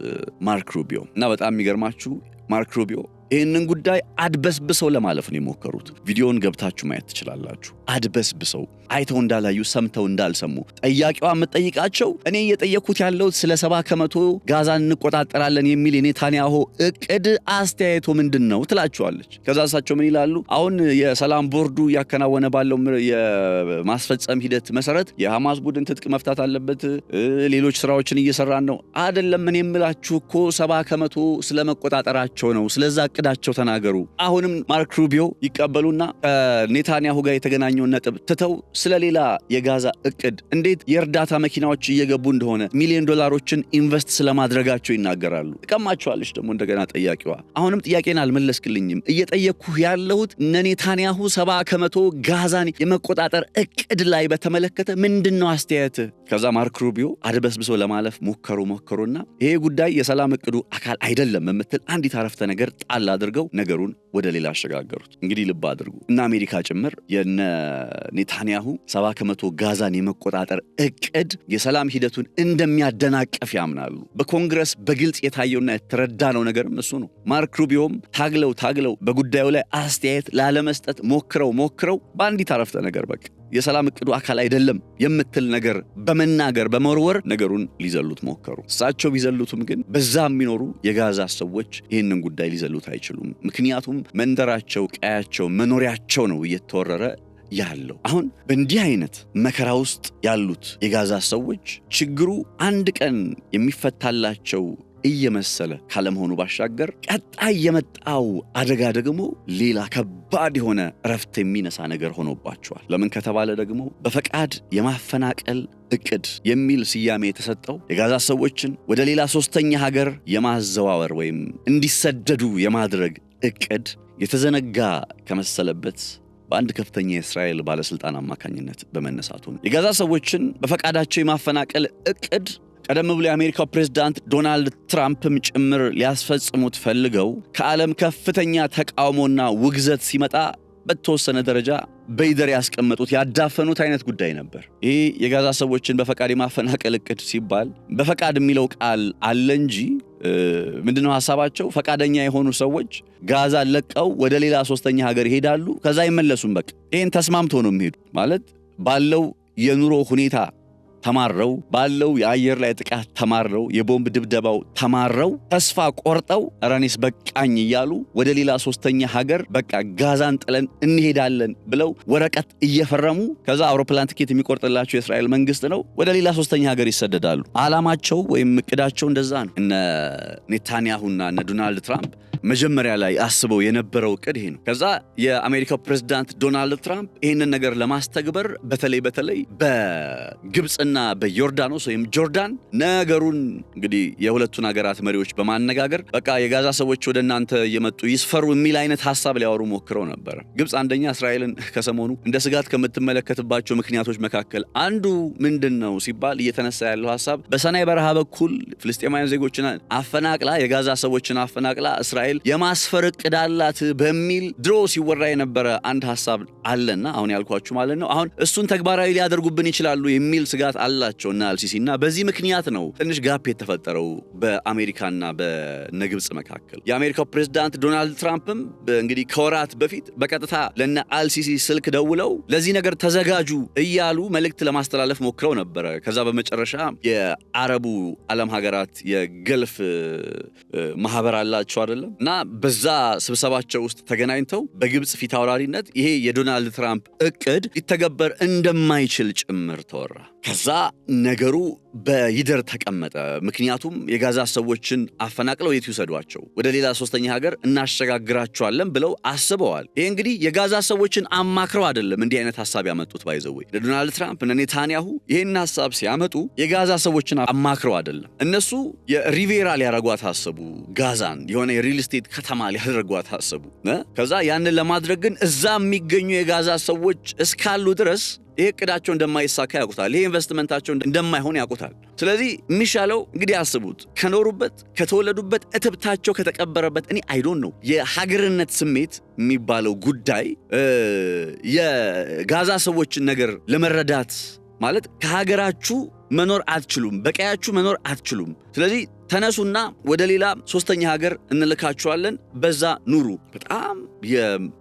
ማርክ ሩቢዮ። እና በጣም የሚገርማችሁ ማርክ ሩቢዮ ይህንን ጉዳይ አድበስብሰው ለማለፍ ነው የሞከሩት። ቪዲዮውን ገብታችሁ ማየት ትችላላችሁ። አድበስብሰው አይተው እንዳላዩ ሰምተው እንዳልሰሙ ጠያቂዋ የምትጠይቃቸው እኔ እየጠየኩት ያለው ስለ 70% ጋዛን እንቆጣጠራለን የሚል የኔታንያሁ እቅድ አስተያየቶ ምንድነው ትላቸዋለች። ከዛ እሳቸው ምን ይላሉ? አሁን የሰላም ቦርዱ ያከናወነ ባለው የማስፈጸም ሂደት መሰረት የሐማስ ቡድን ትጥቅ መፍታት አለበት፣ ሌሎች ስራዎችን እየሰራን ነው። አይደለም ምን የምላችሁ እኮ 70% ስለመቆጣጠራቸው ነው። ስለዛ እቅዳቸው ተናገሩ። አሁንም ማርክ ሩቢዮ ይቀበሉና ኔታንያሁ ጋር የተገናኘውን ነጥብ ትተው ስለሌላ የጋዛ እቅድ እንዴት የእርዳታ መኪናዎች እየገቡ እንደሆነ ሚሊዮን ዶላሮችን ኢንቨስት ስለማድረጋቸው ይናገራሉ። ትቀማቸዋለች ደግሞ እንደገና ጠያቂዋ። አሁንም ጥያቄን አልመለስክልኝም። እየጠየቅኩህ ያለሁት ኔታንያሁ 70% ጋዛን የመቆጣጠር እቅድ ላይ በተመለከተ ምንድነው አስተያየትህ? ከዛ ማርክ ሩቢዮ አድበስብሶ ለማለፍ ሞከሩና ይሄ ጉዳይ የሰላም እቅዱ አካል አይደለም የምትል አንዲት አረፍተ ነገር ጣል አድርገው ነገሩን ወደ ሌላ አሸጋገሩት። እንግዲህ ልብ አድርጉ እና አሜሪካ ጭምር የነ ኔታንያሁ 70% ጋዛን የመቆጣጠር እቅድ የሰላም ሂደቱን እንደሚያደናቀፍ ያምናሉ። በኮንግረስ በግልጽ የታየውና የተረዳነው ነገርም እሱ ነው። ማርክ ሩቢዮም ታግለው በጉዳዩ ላይ አስተያየት ላለመስጠት ሞክረው በአንዲት አረፍተ ነገር በቃ የሰላም እቅዱ አካል አይደለም የምትል ነገር በመናገር በመወርወር ነገሩን ሊዘሉት ሞከሩ። እሳቸው ቢዘሉትም ግን በዛ የሚኖሩ የጋዛ ሰዎች ይህንን ጉዳይ ሊዘሉት አይችሉም። ምክንያቱም መንደራቸው፣ ቀያቸው፣ መኖሪያቸው ነው እየተወረረ ያለው። አሁን በእንዲህ አይነት መከራ ውስጥ ያሉት የጋዛ ሰዎች ችግሩ አንድ ቀን የሚፈታላቸው እየመሰለ ካለመሆኑ ባሻገር ቀጣይ የመጣው አደጋ ደግሞ ሌላ ከባድ የሆነ እረፍት የሚነሳ ነገር ሆኖባቸዋል። ለምን ከተባለ ደግሞ በፈቃድ የማፈናቀል እቅድ የሚል ስያሜ የተሰጠው የጋዛ ሰዎችን ወደ ሌላ ሶስተኛ ሀገር የማዘዋወር ወይም እንዲሰደዱ የማድረግ እቅድ የተዘነጋ ከመሰለበት በአንድ ከፍተኛ የእስራኤል ባለስልጣን አማካኝነት በመነሳቱ ነው። የጋዛ ሰዎችን በፈቃዳቸው የማፈናቀል እቅድ ቀደም ብሎ የአሜሪካው ፕሬዝዳንት ዶናልድ ትራምፕም ጭምር ሊያስፈጽሙት ፈልገው ከዓለም ከፍተኛ ተቃውሞና ውግዘት ሲመጣ በተወሰነ ደረጃ በይደር ያስቀመጡት ያዳፈኑት አይነት ጉዳይ ነበር። ይሄ የጋዛ ሰዎችን በፈቃድ የማፈናቀል እቅድ ሲባል በፈቃድ የሚለው ቃል አለ እንጂ ምንድነው ሐሳባቸው? ፈቃደኛ የሆኑ ሰዎች ጋዛ ለቀው ወደ ሌላ ሶስተኛ ሀገር ይሄዳሉ፣ ከዛ አይመለሱም። በቃ ይሄን ተስማምቶ ነው የሚሄዱ ማለት ባለው የኑሮ ሁኔታ ተማረው ባለው የአየር ላይ ጥቃት ተማረው የቦምብ ድብደባው ተማረው ተስፋ ቆርጠው አራኒስ በቃኝ እያሉ ወደ ሌላ ሶስተኛ ሀገር በቃ ጋዛን ጥለን እንሄዳለን ብለው ወረቀት እየፈረሙ ከዛ አውሮፕላን ትኬት የሚቆርጥላቸው የእስራኤል መንግስት ነው ወደ ሌላ ሶስተኛ ሀገር ይሰደዳሉ። ዓላማቸው ወይም እቅዳቸው እንደዛ ነው። እነ ኔታንያሁና እነ ዶናልድ ትራምፕ መጀመሪያ ላይ አስበው የነበረው እቅድ ይሄ ነው። ከዛ የአሜሪካው ፕሬዝዳንት ዶናልድ ትራምፕ ይሄንን ነገር ለማስተግበር በተለይ በግብጽና በዮርዳኖስ ወይም ጆርዳን ነገሩን እንግዲህ የሁለቱን ሀገራት መሪዎች በማነጋገር በቃ የጋዛ ሰዎች ወደ እናንተ እየመጡ ይስፈሩ የሚል አይነት ሐሳብ ሊያወሩ ሞክረው ነበር። ግብጽ አንደኛ እስራኤልን ከሰሞኑ እንደ ስጋት ከምትመለከትባቸው ምክንያቶች መካከል አንዱ ምንድነው ሲባል እየተነሳ ያለው ሐሳብ በሰናይ በረሃ በኩል ፍልስጤማውያን ዜጎችን አፈናቅላ የጋዛ ሰዎችን አፈናቅላ እስራኤል የማስፈር እቅድ አላት በሚል ድሮ ሲወራ የነበረ አንድ ሐሳብ አለና አሁን ያልኳችሁ ማለት ነው። አሁን እሱን ተግባራዊ ሊያደርጉብን ይችላሉ የሚል ስጋት አላቸውና አልሲሲና በዚህ ምክንያት ነው ትንሽ ጋፕ የተፈጠረው በአሜሪካና በግብጽ መካከል። የአሜሪካው ፕሬዝዳንት ዶናልድ ትራምፕም እንግዲህ ከወራት በፊት በቀጥታ ለነ አልሲሲ ስልክ ደውለው ለዚህ ነገር ተዘጋጁ እያሉ መልእክት ለማስተላለፍ ሞክረው ነበረ። ከዛ በመጨረሻ የአረቡ ዓለም ሀገራት የገልፍ ማህበር አላቸው አይደለም እና በዛ ስብሰባቸው ውስጥ ተገናኝተው በግብጽ ፊት አውራሪነት ይሄ የዶናልድ ትራምፕ እቅድ ሊተገበር እንደማይችል ጭምር ተወራ። ከዛ ነገሩ በይደር ተቀመጠ። ምክንያቱም የጋዛ ሰዎችን አፈናቅለው የት ይውሰዷቸው? ወደ ሌላ ሶስተኛ ሀገር እናሸጋግራቸዋለን ብለው አስበዋል። ይሄ እንግዲህ የጋዛ ሰዎችን አማክረው አይደለም እንዲህ አይነት ሐሳብ ያመጡት። ባይዘው ለዶናልድ ትራምፕ እና ኔታንያሁ ይሄን ሐሳብ ሲያመጡ የጋዛ ሰዎችን አማክረው አይደለም። እነሱ የሪቬራ ሊያረጓት አሰቡ። ጋዛን የሆነ የሪል ስቴት ከተማ ሊያደርጓት አሰቡ። ከዛ ያንን ለማድረግ ግን እዛ የሚገኙ የጋዛ ሰዎች እስካሉ ድረስ ይሄ እቅዳቸው እንደማይሳካ ያውቁታል። ይሄ ኢንቨስትመንታቸው እንደማይሆን ያውቁታል። ስለዚህ የሚሻለው እንግዲህ አስቡት፣ ከኖሩበት ከተወለዱበት እትብታቸው ከተቀበረበት እኔ አይዶን ነው የሀገርነት ስሜት የሚባለው ጉዳይ የጋዛ ሰዎችን ነገር ለመረዳት ማለት ከሀገራችሁ መኖር አትችሉም፣ በቀያችሁ መኖር አትችሉም። ስለዚህ ተነሱና ወደ ሌላ ሶስተኛ ሀገር እንልካችኋለን፣ በዛ ኑሩ። በጣም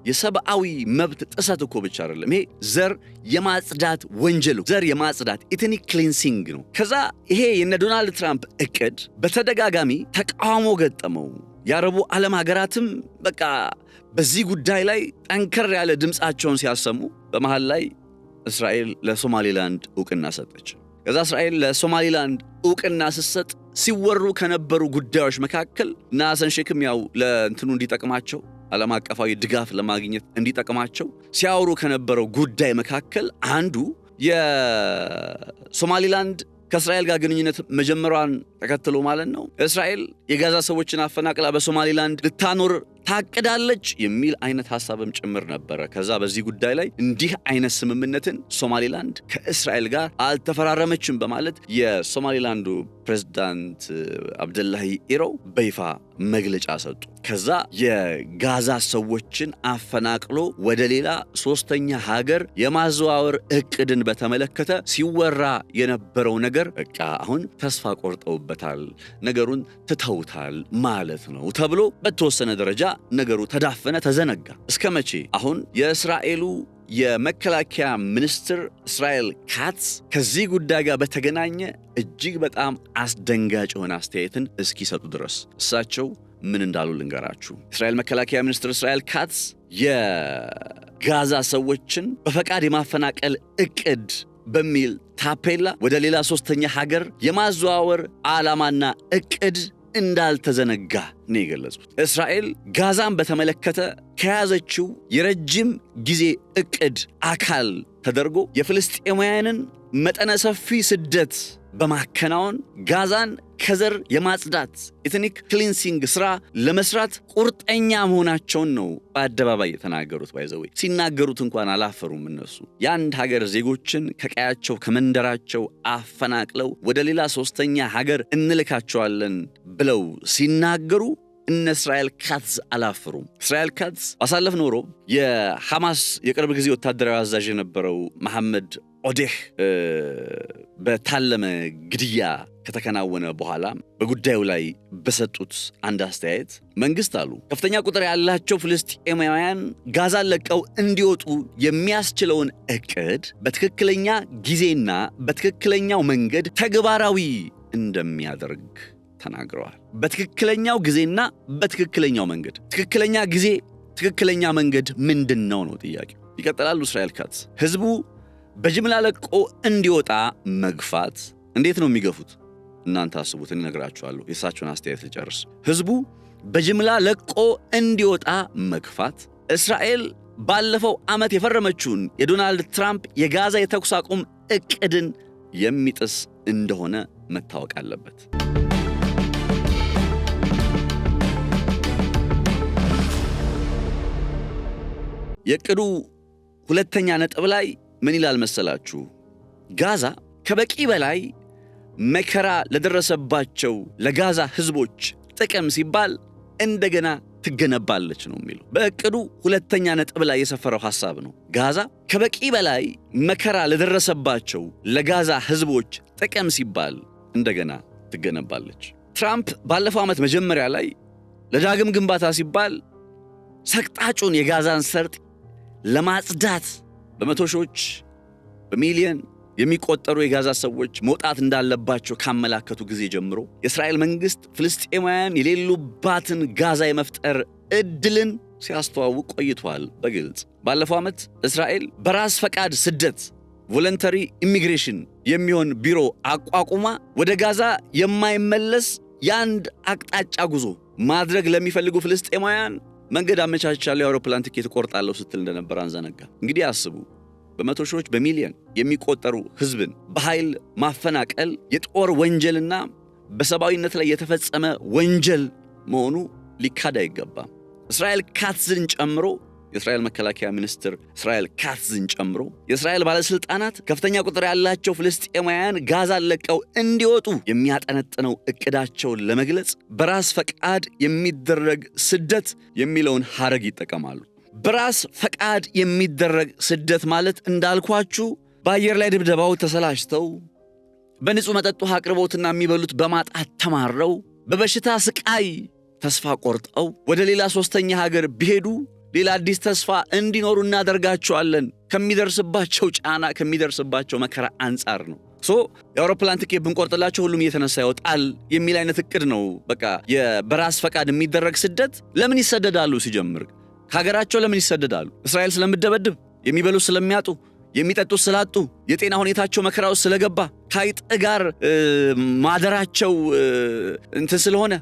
የሰብአዊ መብት ጥሰት እኮ ብቻ አይደለም፣ ይሄ ዘር የማጽዳት ወንጀል፣ ዘር የማጽዳት ኢትኒክ ክሊንሲንግ ነው። ከዛ ይሄ የነ ዶናልድ ትራምፕ እቅድ በተደጋጋሚ ተቃውሞ ገጠመው። የአረቡ ዓለም ሀገራትም በቃ በዚህ ጉዳይ ላይ ጠንከር ያለ ድምፃቸውን ሲያሰሙ በመሃል ላይ እስራኤል ለሶማሊላንድ ዕውቅና ሰጠች። ከዛ እስራኤል ለሶማሊላንድ ዕውቅና ስትሰጥ ሲወሩ ከነበሩ ጉዳዮች መካከል እና ሐሰን ሼክም ያው ለእንትኑ እንዲጠቅማቸው ዓለም አቀፋዊ ድጋፍ ለማግኘት እንዲጠቅማቸው ሲያወሩ ከነበረው ጉዳይ መካከል አንዱ የሶማሊላንድ ከእስራኤል ጋር ግንኙነት መጀመሯን ተከትሎ ማለት ነው እስራኤል የጋዛ ሰዎችን አፈናቅላ በሶማሊላንድ ልታኖር ታቅዳለች የሚል አይነት ሐሳብም ጭምር ነበረ። ከዛ በዚህ ጉዳይ ላይ እንዲህ አይነት ስምምነትን ሶማሊላንድ ከእስራኤል ጋር አልተፈራረመችም በማለት የሶማሊላንዱ ፕሬዝዳንት አብደላሂ ኢሮ በይፋ መግለጫ ሰጡ። ከዛ የጋዛ ሰዎችን አፈናቅሎ ወደ ሌላ ሶስተኛ ሀገር የማዘዋወር እቅድን በተመለከተ ሲወራ የነበረው ነገር በቃ አሁን ተስፋ ቆርጠውበታል፣ ነገሩን ትተውታል ማለት ነው ተብሎ በተወሰነ ደረጃ ነገሩ ተዳፈነ፣ ተዘነጋ። እስከ መቼ? አሁን የእስራኤሉ የመከላከያ ሚኒስትር እስራኤል ካትስ ከዚህ ጉዳይ ጋር በተገናኘ እጅግ በጣም አስደንጋጭ የሆነ አስተያየትን እስኪሰጡ ድረስ እሳቸው ምን እንዳሉ ልንገራችሁ። እስራኤል መከላከያ ሚኒስትር እስራኤል ካትስ የጋዛ ሰዎችን በፈቃድ የማፈናቀል እቅድ በሚል ታፔላ ወደ ሌላ ሶስተኛ ሀገር የማዘዋወር ዓላማና እቅድ እንዳልተዘነጋ ነው የገለጹት። እስራኤል ጋዛን በተመለከተ ከያዘችው የረጅም ጊዜ እቅድ አካል ተደርጎ የፍልስጤማውያንን መጠነ ሰፊ ስደት በማከናወን ጋዛን ከዘር የማጽዳት ኤትኒክ ክሊንሲንግ ስራ ለመስራት ቁርጠኛ መሆናቸውን ነው በአደባባይ የተናገሩት። ባይዘው ሲናገሩት እንኳን አላፈሩም። እነሱ የአንድ ሀገር ዜጎችን ከቀያቸው ከመንደራቸው አፈናቅለው ወደ ሌላ ሶስተኛ ሀገር እንልካቸዋለን ብለው ሲናገሩ እነ እስራኤል ካትዝ አላፈሩም። እስራኤል ካትዝ ባሳለፍነው ሮብ የሐማስ የቅርብ ጊዜ ወታደራዊ አዛዥ የነበረው መሐመድ ኦዴህ በታለመ ግድያ ከተከናወነ በኋላ በጉዳዩ ላይ በሰጡት አንድ አስተያየት መንግስት አሉ ከፍተኛ ቁጥር ያላቸው ፍልስጤማውያን ጋዛን ለቀው እንዲወጡ የሚያስችለውን እቅድ በትክክለኛ ጊዜና በትክክለኛው መንገድ ተግባራዊ እንደሚያደርግ ተናግረዋል። በትክክለኛው ጊዜና በትክክለኛው መንገድ። ትክክለኛ ጊዜ፣ ትክክለኛ መንገድ ምንድነው ነው ጥያቄው። ይቀጥላሉ እስራኤል ካትዝ ህዝቡ በጅምላ ለቆ እንዲወጣ መግፋት። እንዴት ነው የሚገፉት? እናንተ አስቡት፣ እነግራችኋለሁ። የእሳቸውን አስተያየት ልጨርስ። ህዝቡ በጅምላ ለቆ እንዲወጣ መግፋት እስራኤል ባለፈው ዓመት የፈረመችውን የዶናልድ ትራምፕ የጋዛ የተኩስ አቁም እቅድን የሚጥስ እንደሆነ መታወቅ አለበት። የእቅዱ ሁለተኛ ነጥብ ላይ ምን ይላል መሰላችሁ? ጋዛ ከበቂ በላይ መከራ ለደረሰባቸው ለጋዛ ህዝቦች ጥቅም ሲባል እንደገና ትገነባለች ነው የሚለው። በእቅዱ ሁለተኛ ነጥብ ላይ የሰፈረው ሐሳብ ነው። ጋዛ ከበቂ በላይ መከራ ለደረሰባቸው ለጋዛ ህዝቦች ጥቅም ሲባል እንደገና ትገነባለች። ትራምፕ ባለፈው ዓመት መጀመሪያ ላይ ለዳግም ግንባታ ሲባል ሰቅጣጩን የጋዛን ሰርጥ ለማጽዳት በመቶ ሺዎች በሚሊዮን የሚቆጠሩ የጋዛ ሰዎች መውጣት እንዳለባቸው ካመላከቱ ጊዜ ጀምሮ የእስራኤል መንግስት ፍልስጤማውያን የሌሉባትን ጋዛ የመፍጠር ዕድልን ሲያስተዋውቅ ቆይቷል። በግልጽ ባለፈው ዓመት እስራኤል በራስ ፈቃድ ስደት ቮለንተሪ ኢሚግሬሽን የሚሆን ቢሮ አቋቁማ ወደ ጋዛ የማይመለስ የአንድ አቅጣጫ ጉዞ ማድረግ ለሚፈልጉ ፍልስጤማውያን መንገድ አመቻችቻለሁ፣ የአውሮፕላን ትኬት ቆርጣለሁ ስትል እንደነበር አንዘነጋ። እንግዲህ አስቡ፣ በመቶ ሺዎች በሚሊዮን የሚቆጠሩ ህዝብን በኃይል ማፈናቀል የጦር ወንጀልና በሰብአዊነት ላይ የተፈጸመ ወንጀል መሆኑ ሊካድ አይገባም። እስራኤል ካትዝን ጨምሮ የእስራኤል መከላከያ ሚኒስትር እስራኤል ካትዝን ጨምሮ የእስራኤል ባለስልጣናት ከፍተኛ ቁጥር ያላቸው ፍልስጤማውያን ጋዛን ለቀው እንዲወጡ የሚያጠነጥነው እቅዳቸውን ለመግለጽ በራስ ፈቃድ የሚደረግ ስደት የሚለውን ሐረግ ይጠቀማሉ። በራስ ፈቃድ የሚደረግ ስደት ማለት እንዳልኳችሁ በአየር ላይ ድብደባው ተሰላችተው በንጹህ መጠጥ ውሃ አቅርቦትና የሚበሉት በማጣት ተማረው በበሽታ ስቃይ ተስፋ ቆርጠው ወደ ሌላ ሶስተኛ ሀገር ቢሄዱ ሌላ አዲስ ተስፋ እንዲኖሩ እናደርጋቸዋለን ከሚደርስባቸው ጫና ከሚደርስባቸው መከራ አንጻር ነው። የአውሮፕላን ትኬት ብንቆርጥላቸው ሁሉም እየተነሳ ይወጣል የሚል አይነት እቅድ ነው። በቃ በራስ ፈቃድ የሚደረግ ስደት። ለምን ይሰደዳሉ? ሲጀምር ከሀገራቸው ለምን ይሰደዳሉ? እስራኤል ስለምደበድብ፣ የሚበሉ ስለሚያጡ፣ የሚጠጡ ስላጡ፣ የጤና ሁኔታቸው መከራው ስለገባ፣ ከአይጥ ጋር ማደራቸው እንትን ስለሆነ፣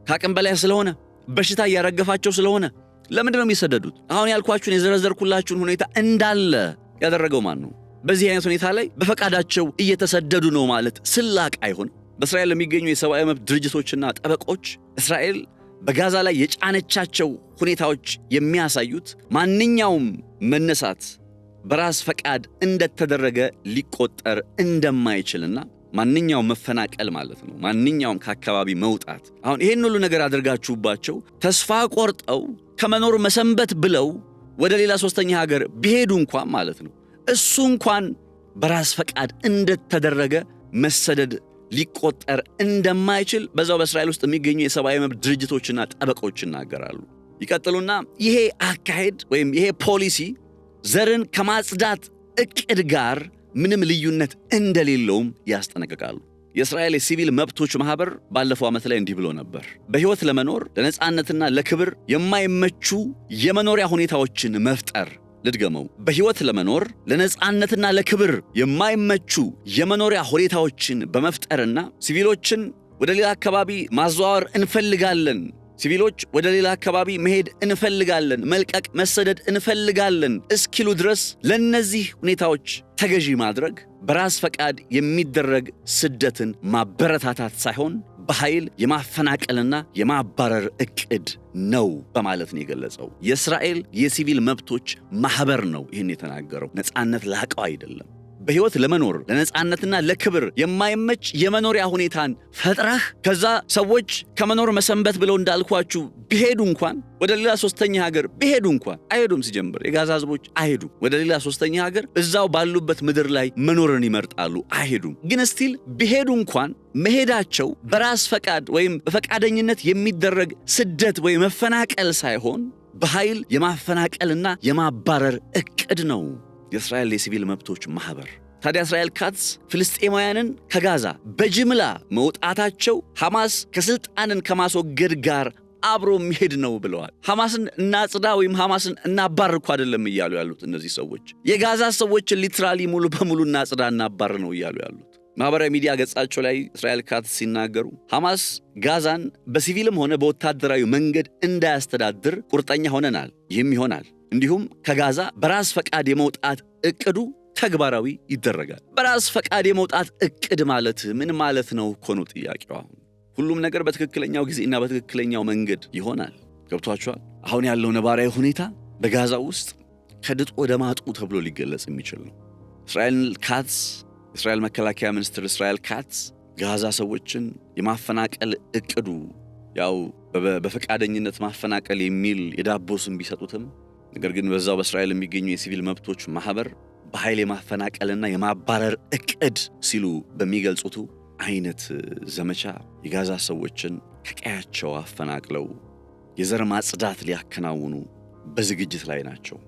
ከአቅም በላይ ስለሆነ፣ በሽታ እያረገፋቸው ስለሆነ ለምንድን ነው የሚሰደዱት? አሁን ያልኳችሁን የዘረዘርኩላችሁን ሁኔታ እንዳለ ያደረገው ማን ነው? በዚህ አይነት ሁኔታ ላይ በፈቃዳቸው እየተሰደዱ ነው ማለት ስላቅ አይሆን? በእስራኤል ለሚገኙ የሰብአዊ መብት ድርጅቶችና ጠበቆች እስራኤል በጋዛ ላይ የጫነቻቸው ሁኔታዎች የሚያሳዩት ማንኛውም መነሳት በራስ ፈቃድ እንደተደረገ ሊቆጠር እንደማይችልና ማንኛውም መፈናቀል ማለት ነው፣ ማንኛውም ከአካባቢ መውጣት። አሁን ይሄን ሁሉ ነገር አድርጋችሁባቸው ተስፋ ቆርጠው ከመኖር መሰንበት ብለው ወደ ሌላ ሶስተኛ ሀገር ቢሄዱ እንኳን ማለት ነው እሱ እንኳን በራስ ፈቃድ እንደተደረገ መሰደድ ሊቆጠር እንደማይችል በዛው በእስራኤል ውስጥ የሚገኙ የሰብአዊ መብት ድርጅቶችና ጠበቆች ይናገራሉ። ይቀጥሉና ይሄ አካሄድ ወይም ይሄ ፖሊሲ ዘርን ከማጽዳት እቅድ ጋር ምንም ልዩነት እንደሌለውም ያስጠነቅቃሉ። የእስራኤል የሲቪል መብቶች ማህበር ባለፈው ዓመት ላይ እንዲህ ብሎ ነበር። በሕይወት ለመኖር ለነጻነትና ለክብር የማይመቹ የመኖሪያ ሁኔታዎችን መፍጠር። ልድገመው። በሕይወት ለመኖር ለነጻነትና ለክብር የማይመቹ የመኖሪያ ሁኔታዎችን በመፍጠርና ሲቪሎችን ወደ ሌላ አካባቢ ማዘዋወር እንፈልጋለን፣ ሲቪሎች ወደ ሌላ አካባቢ መሄድ እንፈልጋለን፣ መልቀቅ መሰደድ እንፈልጋለን እስኪሉ ድረስ ለነዚህ ሁኔታዎች ተገዢ ማድረግ በራስ ፈቃድ የሚደረግ ስደትን ማበረታታት ሳይሆን በኃይል የማፈናቀልና የማባረር እቅድ ነው በማለት ነው የገለጸው። የእስራኤል የሲቪል መብቶች ማህበር ነው ይህን የተናገረው። ነፃነት ላቀው አይደለም። በህይወት ለመኖር ለነፃነትና ለክብር የማይመች የመኖሪያ ሁኔታን ፈጥረህ ከዛ ሰዎች ከመኖር መሰንበት ብለው እንዳልኳችሁ ቢሄዱ እንኳን ወደ ሌላ ሶስተኛ ሀገር ቢሄዱ እንኳን አይሄዱም። ሲጀምር የጋዛ ህዝቦች አይሄዱም ወደ ሌላ ሶስተኛ ሀገር፣ እዛው ባሉበት ምድር ላይ መኖርን ይመርጣሉ። አይሄዱም። ግን ስቲል ቢሄዱ እንኳን መሄዳቸው በራስ ፈቃድ ወይም በፈቃደኝነት የሚደረግ ስደት ወይም መፈናቀል ሳይሆን በኃይል የማፈናቀልና የማባረር እቅድ ነው የእስራኤል የሲቪል መብቶች ማህበር። ታዲያ እስራኤል ካትዝ ፍልስጤማውያንን ከጋዛ በጅምላ መውጣታቸው ሐማስ ከስልጣንን ከማስወገድ ጋር አብሮ የሚሄድ ነው ብለዋል። ሐማስን እናጽዳ ወይም ሐማስን እናባር እኮ አይደለም እያሉ ያሉት እነዚህ ሰዎች። የጋዛ ሰዎችን ሊትራሊ ሙሉ በሙሉ እናጽዳ እናባር ነው እያሉ ያሉት። ማህበራዊ ሚዲያ ገጻቸው ላይ እስራኤል ካትዝ ሲናገሩ ሐማስ ጋዛን በሲቪልም ሆነ በወታደራዊ መንገድ እንዳያስተዳድር ቁርጠኛ ሆነናል፣ ይህም ይሆናል። እንዲሁም ከጋዛ በራስ ፈቃድ የመውጣት እቅዱ ተግባራዊ ይደረጋል። በራስ ፈቃድ የመውጣት እቅድ ማለት ምን ማለት ነው እኮ ነው ጥያቄው። ሁሉም ነገር በትክክለኛው ጊዜና በትክክለኛው መንገድ ይሆናል። ገብቷችኋል? አሁን ያለው ነባራዊ ሁኔታ በጋዛ ውስጥ ከድጡ ወደ ማጡ ተብሎ ሊገለጽ የሚችል ነው። የእስራኤል መከላከያ ሚኒስትር እስራኤል ካትዝ ጋዛ ሰዎችን የማፈናቀል እቅዱ ያው በፈቃደኝነት ማፈናቀል የሚል የዳቦ ስም ቢሰጡትም ነገር ግን በዛው በእስራኤል የሚገኙ የሲቪል መብቶች ማህበር በኃይል የማፈናቀልና የማባረር እቅድ ሲሉ በሚገልጹት አይነት ዘመቻ የጋዛ ሰዎችን ከቀያቸው አፈናቅለው የዘር ማጽዳት ሊያከናውኑ በዝግጅት ላይ ናቸው።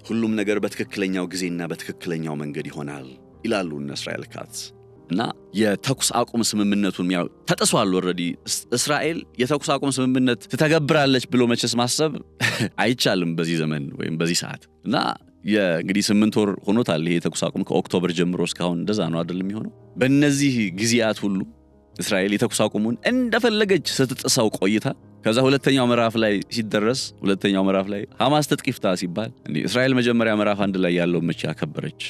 ሁሉም ነገር በትክክለኛው ጊዜና በትክክለኛው መንገድ ይሆናል ይላሉ እስራኤል ካትዝ። እና የተኩስ አቁም ስምምነቱን ያው ተጥሷል። ኦልሬዲ እስራኤል የተኩስ አቁም ስምምነት ትተገብራለች ብሎ መቼስ ማሰብ አይቻልም በዚህ ዘመን ወይም በዚህ ሰዓት። እና እንግዲህ 8 ወር ሆኖታል ይሄ የተኩስ አቁም ከኦክቶበር ጀምሮ እስካሁን እንደዛ ነው አይደል የሚሆነው። በእነዚህ ጊዜያት ሁሉ እስራኤል የተኩስ አቁሙን እንደፈለገች ስትጥሰው ቆይታ ከዛ ሁለተኛው ምዕራፍ ላይ ሲደረስ ሁለተኛው ምዕራፍ ላይ ሐማስ ትጥቅ ይፍታ ሲባል እስራኤል መጀመሪያ ምዕራፍ 1 ላይ ያለው መቼ ያከበረች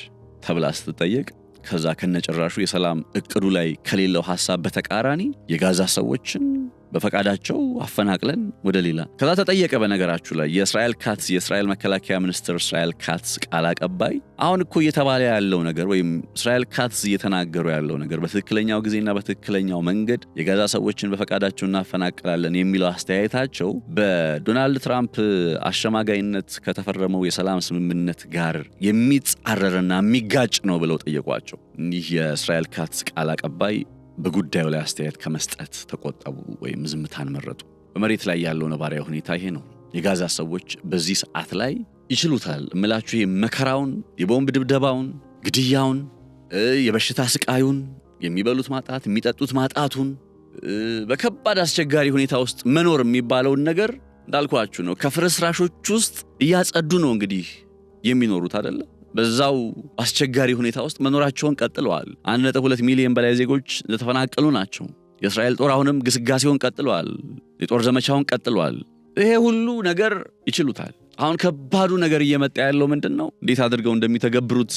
ተብላ ስትጠየቅ ከዛ ከነጭራሹ የሰላም እቅዱ ላይ ከሌለው ሐሳብ በተቃራኒ የጋዛ ሰዎችን በፈቃዳቸው አፈናቅለን ወደ ሌላ ከዛ ተጠየቀ። በነገራችሁ ላይ የእስራኤል መከላከያ ሚኒስትር እስራኤል ካትዝ ቃል አቀባይ አሁን እኮ እየተባለ ያለው ነገር ወይም እስራኤል ካትዝ እየተናገሩ ያለው ነገር በትክክለኛው ጊዜና በትክክለኛው መንገድ የጋዛ ሰዎችን በፈቃዳቸው እናፈናቅላለን የሚለው አስተያየታቸው በዶናልድ ትራምፕ አሸማጋይነት ከተፈረመው የሰላም ስምምነት ጋር የሚጻረርና የሚጋጭ ነው ብለው ጠየቋቸው። እኒህ የእስራኤል ካትዝ ቃል አቀባይ በጉዳዩ ላይ አስተያየት ከመስጠት ተቆጠቡ ወይም ዝምታን መረጡ። በመሬት ላይ ያለው ነባራዊ ሁኔታ ይሄ ነው። የጋዛ ሰዎች በዚህ ሰዓት ላይ ይችሉታል እምላችሁ ይሄ መከራውን፣ የቦምብ ድብደባውን፣ ግድያውን፣ የበሽታ ስቃዩን፣ የሚበሉት ማጣት፣ የሚጠጡት ማጣቱን፣ በከባድ አስቸጋሪ ሁኔታ ውስጥ መኖር የሚባለውን ነገር እንዳልኳችሁ ነው። ከፍርስራሾች ውስጥ እያጸዱ ነው እንግዲህ የሚኖሩት አይደለ? በዛው አስቸጋሪ ሁኔታ ውስጥ መኖራቸውን ቀጥለዋል። 1.2 ሚሊዮን በላይ ዜጎች እንደተፈናቀሉ ናቸው። የእስራኤል ጦር አሁንም ግስጋሴውን ቀጥለዋል። የጦር ዘመቻውን ቀጥለዋል። ይሄ ሁሉ ነገር ይችሉታል። አሁን ከባዱ ነገር እየመጣ ያለው ምንድነው? እንዴት አድርገው እንደሚተገብሩት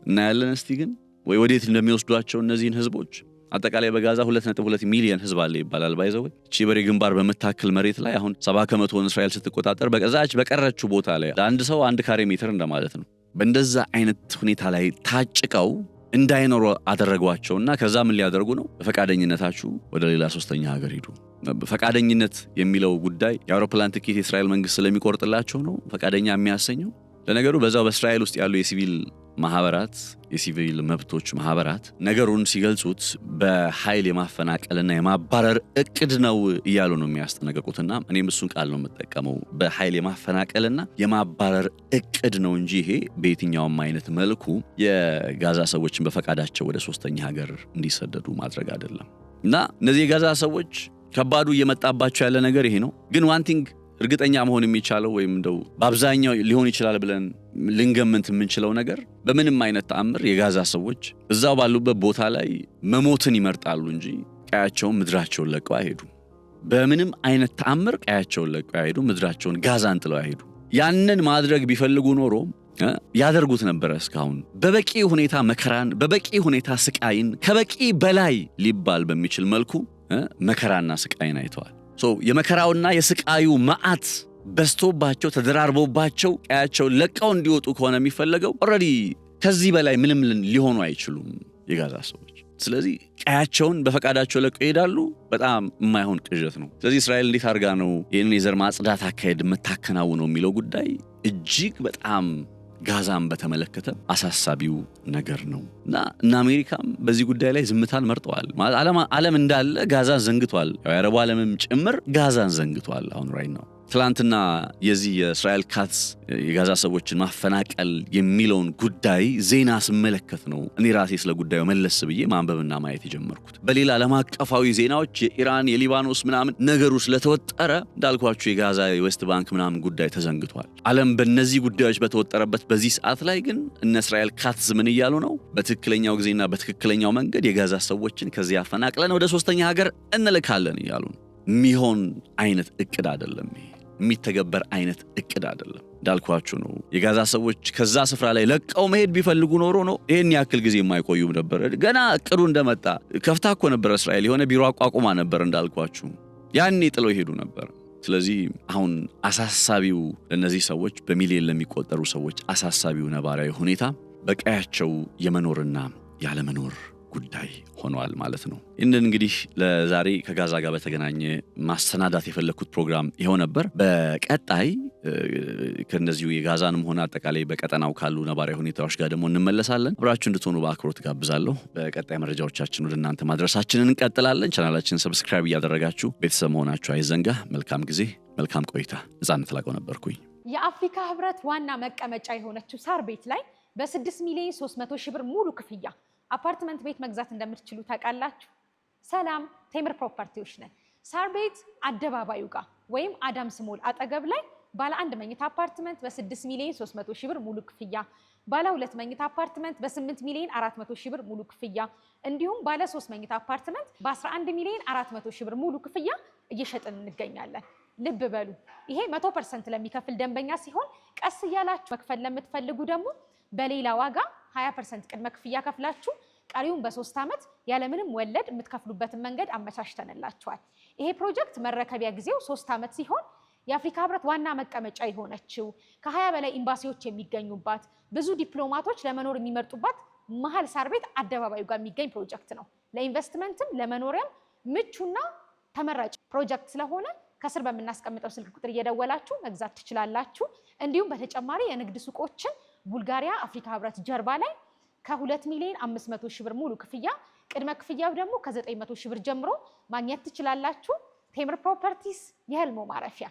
እናያለን። እስቲ ግን ወዴት እንደሚወስዷቸው እነዚህን ህዝቦች። አጠቃላይ በጋዛ 2.2 ሚሊዮን ህዝብ አለ ይባላል። ባይዘው እቺ በሬ ግንባር በመታከል መሬት ላይ አሁን 70% እስራኤል ስትቆጣጠር በቀዛች በቀረችው ቦታ ላይ አንድ ሰው 1 ካሬ ሜትር እንደማለት ነው። በእንደዛ አይነት ሁኔታ ላይ ታጭቀው እንዳይኖሩ አደረጓቸውና ከዛ ምን ሊያደርጉ ነው? በፈቃደኝነታችሁ ወደ ሌላ ሶስተኛ ሀገር ሂዱ። ፈቃደኝነት የሚለው ጉዳይ የአውሮፕላን ትኬት የእስራኤል መንግስት ስለሚቆርጥላቸው ነው ፈቃደኛ የሚያሰኘው። ለነገሩ በዛው በእስራኤል ውስጥ ያሉ የሲቪል ማህበራት የሲቪል መብቶች ማህበራት ነገሩን ሲገልጹት በኃይል የማፈናቀልና የማባረር እቅድ ነው እያሉ ነው የሚያስጠነቅቁትና እኔም እሱን ቃል ነው የምጠቀመው። በኃይል የማፈናቀልና የማባረር እቅድ ነው እንጂ ይሄ በየትኛውም አይነት መልኩ የጋዛ ሰዎችን በፈቃዳቸው ወደ ሶስተኛ ሀገር እንዲሰደዱ ማድረግ አይደለም። እና እነዚህ የጋዛ ሰዎች ከባዱ እየመጣባቸው ያለ ነገር ይሄ ነው። ግን ዋን ቲንግ እርግጠኛ መሆን የሚቻለው ወይም እንደው በአብዛኛው ሊሆን ይችላል ብለን ልንገምት የምንችለው ነገር በምንም አይነት ተአምር የጋዛ ሰዎች እዛው ባሉበት ቦታ ላይ መሞትን ይመርጣሉ እንጂ ቀያቸውን ምድራቸውን ለቀው አይሄዱም። በምንም አይነት ተአምር ቀያቸውን ለቀው አይሄዱም። ምድራቸውን ጋዛን ጥለው አይሄዱም። ያንን ማድረግ ቢፈልጉ ኖሮ ያደርጉት ነበር። እስካሁን በበቂ ሁኔታ መከራን፣ በበቂ ሁኔታ ስቃይን ከበቂ በላይ ሊባል በሚችል መልኩ መከራና ስቃይን አይተዋል። የመከራውና የስቃዩ መዓት በስቶባቸው ተደራርቦባቸው ቀያቸው ለቀው እንዲወጡ ከሆነ የሚፈልገው ኦሬዲ ከዚህ በላይ ምንም ሊሆኑ አይችሉም የጋዛ ሰዎች። ስለዚህ ቀያቸውን በፈቃዳቸው ለቀው ይሄዳሉ። በጣም የማይሆን ቅዠት ነው። ስለዚህ እስራኤል እንዴት አድርጋ ነው ይህንን የዘር ማጽዳት አካሄድ የምታከናውነው የሚለው ጉዳይ እጅግ በጣም ጋዛን በተመለከተ አሳሳቢው ነገር ነው እና አሜሪካም በዚህ ጉዳይ ላይ ዝምታን መርጠዋል። ዓለም እንዳለ ጋዛን ዘንግቷል። የአረቡ ዓለምም ጭምር ጋዛን ዘንግቷል። አሁን ራይ ነው ትላንትና የዚህ የእስራኤል ካትስ የጋዛ ሰዎችን ማፈናቀል የሚለውን ጉዳይ ዜና ስመለከት ነው እኔ ራሴ ስለ ጉዳዩ መለስ ብዬ ማንበብና ማየት የጀመርኩት። በሌላ ዓለም አቀፋዊ ዜናዎች የኢራን የሊባኖስ ምናምን ነገሩ ስለተወጠረ እንዳልኳችሁ የጋዛ የዌስት ባንክ ምናምን ጉዳይ ተዘንግቷል። ዓለም በእነዚህ ጉዳዮች በተወጠረበት በዚህ ሰዓት ላይ ግን እነ እስራኤል ካትስ ምን እያሉ ነው? በትክክለኛው ጊዜና በትክክለኛው መንገድ የጋዛ ሰዎችን ከዚህ አፈናቅለን ወደ ሶስተኛ ሀገር እንልካለን እያሉ ነው። የሚሆን አይነት እቅድ አይደለም። የሚተገበር አይነት እቅድ አይደለም። እንዳልኳችሁ ነው የጋዛ ሰዎች ከዛ ስፍራ ላይ ለቀው መሄድ ቢፈልጉ ኖሮ ነው ይሄን ያክል ጊዜ የማይቆዩም ነበር። ገና እቅዱ እንደመጣ ከፍታ እኮ ነበር እስራኤል የሆነ ቢሮ አቋቁማ ነበር። እንዳልኳችሁ ያኔ ጥለው ይሄዱ ነበር። ስለዚህ አሁን አሳሳቢው ለነዚህ ሰዎች በሚሊዮን ለሚቆጠሩ ሰዎች አሳሳቢው ነባራዊ ሁኔታ በቀያቸው የመኖርና ያለመኖር ጉዳይ ሆኗል ማለት ነው። ይህንን እንግዲህ ለዛሬ ከጋዛ ጋር በተገናኘ ማሰናዳት የፈለኩት ፕሮግራም ይኸው ነበር። በቀጣይ ከነዚሁ የጋዛንም ሆነ አጠቃላይ በቀጠናው ካሉ ነባራዊ ሁኔታዎች ጋር ደግሞ እንመለሳለን። አብራችሁ እንድትሆኑ በአክብሮት ጋብዛለሁ። በቀጣይ መረጃዎቻችን ወደ እናንተ ማድረሳችንን እንቀጥላለን። ቻናላችንን ሰብስክራይብ እያደረጋችሁ ቤተሰብ መሆናችሁ አይዘንጋ። መልካም ጊዜ፣ መልካም ቆይታ። ነጻነት ላቀው ነበርኩኝ። የአፍሪካ ህብረት ዋና መቀመጫ የሆነችው ሳር ቤት ላይ በ6 ሚሊዮን 300 ሺህ ብር ሙሉ ክፍያ አፓርትመንት ቤት መግዛት እንደምትችሉ ታውቃላችሁ? ሰላም ቴምር ፕሮፐርቲዎች ነን። ሳር ቤት አደባባዩ ጋር ወይም አዳምስ ሞል አጠገብ ላይ ባለ 1 መኝታ አፓርትመንት በ6 ሚሊዮን 300 ሺህ ብር ሙሉ ክፍያ፣ ባለ 2 መኝታ አፓርትመንት በ8 ሚሊዮን 400 ሺህ ብር ሙሉ ክፍያ እንዲሁም ባለ 3 መኝታ አፓርትመንት በ11 ሚሊዮን 400 ሺህ ብር ሙሉ ክፍያ እየሸጥን እንገኛለን። ልብ በሉ ይሄ 100% ለሚከፍል ደንበኛ ሲሆን ቀስ እያላችሁ መክፈል ለምትፈልጉ ደግሞ በሌላ ዋጋ 20% ቅድመ ክፍያ ከፍላችሁ ቀሪውን በ3 ዓመት ያለምንም ወለድ የምትከፍሉበትን መንገድ አመቻችተንላችኋል። ይሄ ፕሮጀክት መረከቢያ ጊዜው 3 ዓመት ሲሆን የአፍሪካ ህብረት ዋና መቀመጫ የሆነችው ከ20 በላይ ኤምባሲዎች የሚገኙባት ብዙ ዲፕሎማቶች ለመኖር የሚመርጡባት መሀል ሳር ቤት አደባባዩ ጋር የሚገኝ ፕሮጀክት ነው። ለኢንቨስትመንትም ለመኖሪያም ምቹና ተመራጭ ፕሮጀክት ስለሆነ ከስር በምናስቀምጠው ስልክ ቁጥር እየደወላችሁ መግዛት ትችላላችሁ። እንዲሁም በተጨማሪ የንግድ ሱቆችን ቡልጋሪያ አፍሪካ ህብረት ጀርባ ላይ ከ2 ሚሊዮን 500 ሺህ ብር ሙሉ ክፍያ ቅድመ ክፍያው ደግሞ ከ900 ሺህ ብር ጀምሮ ማግኘት ትችላላችሁ። ቴምር ፕሮፐርቲስ የህልሞ ማረፊያ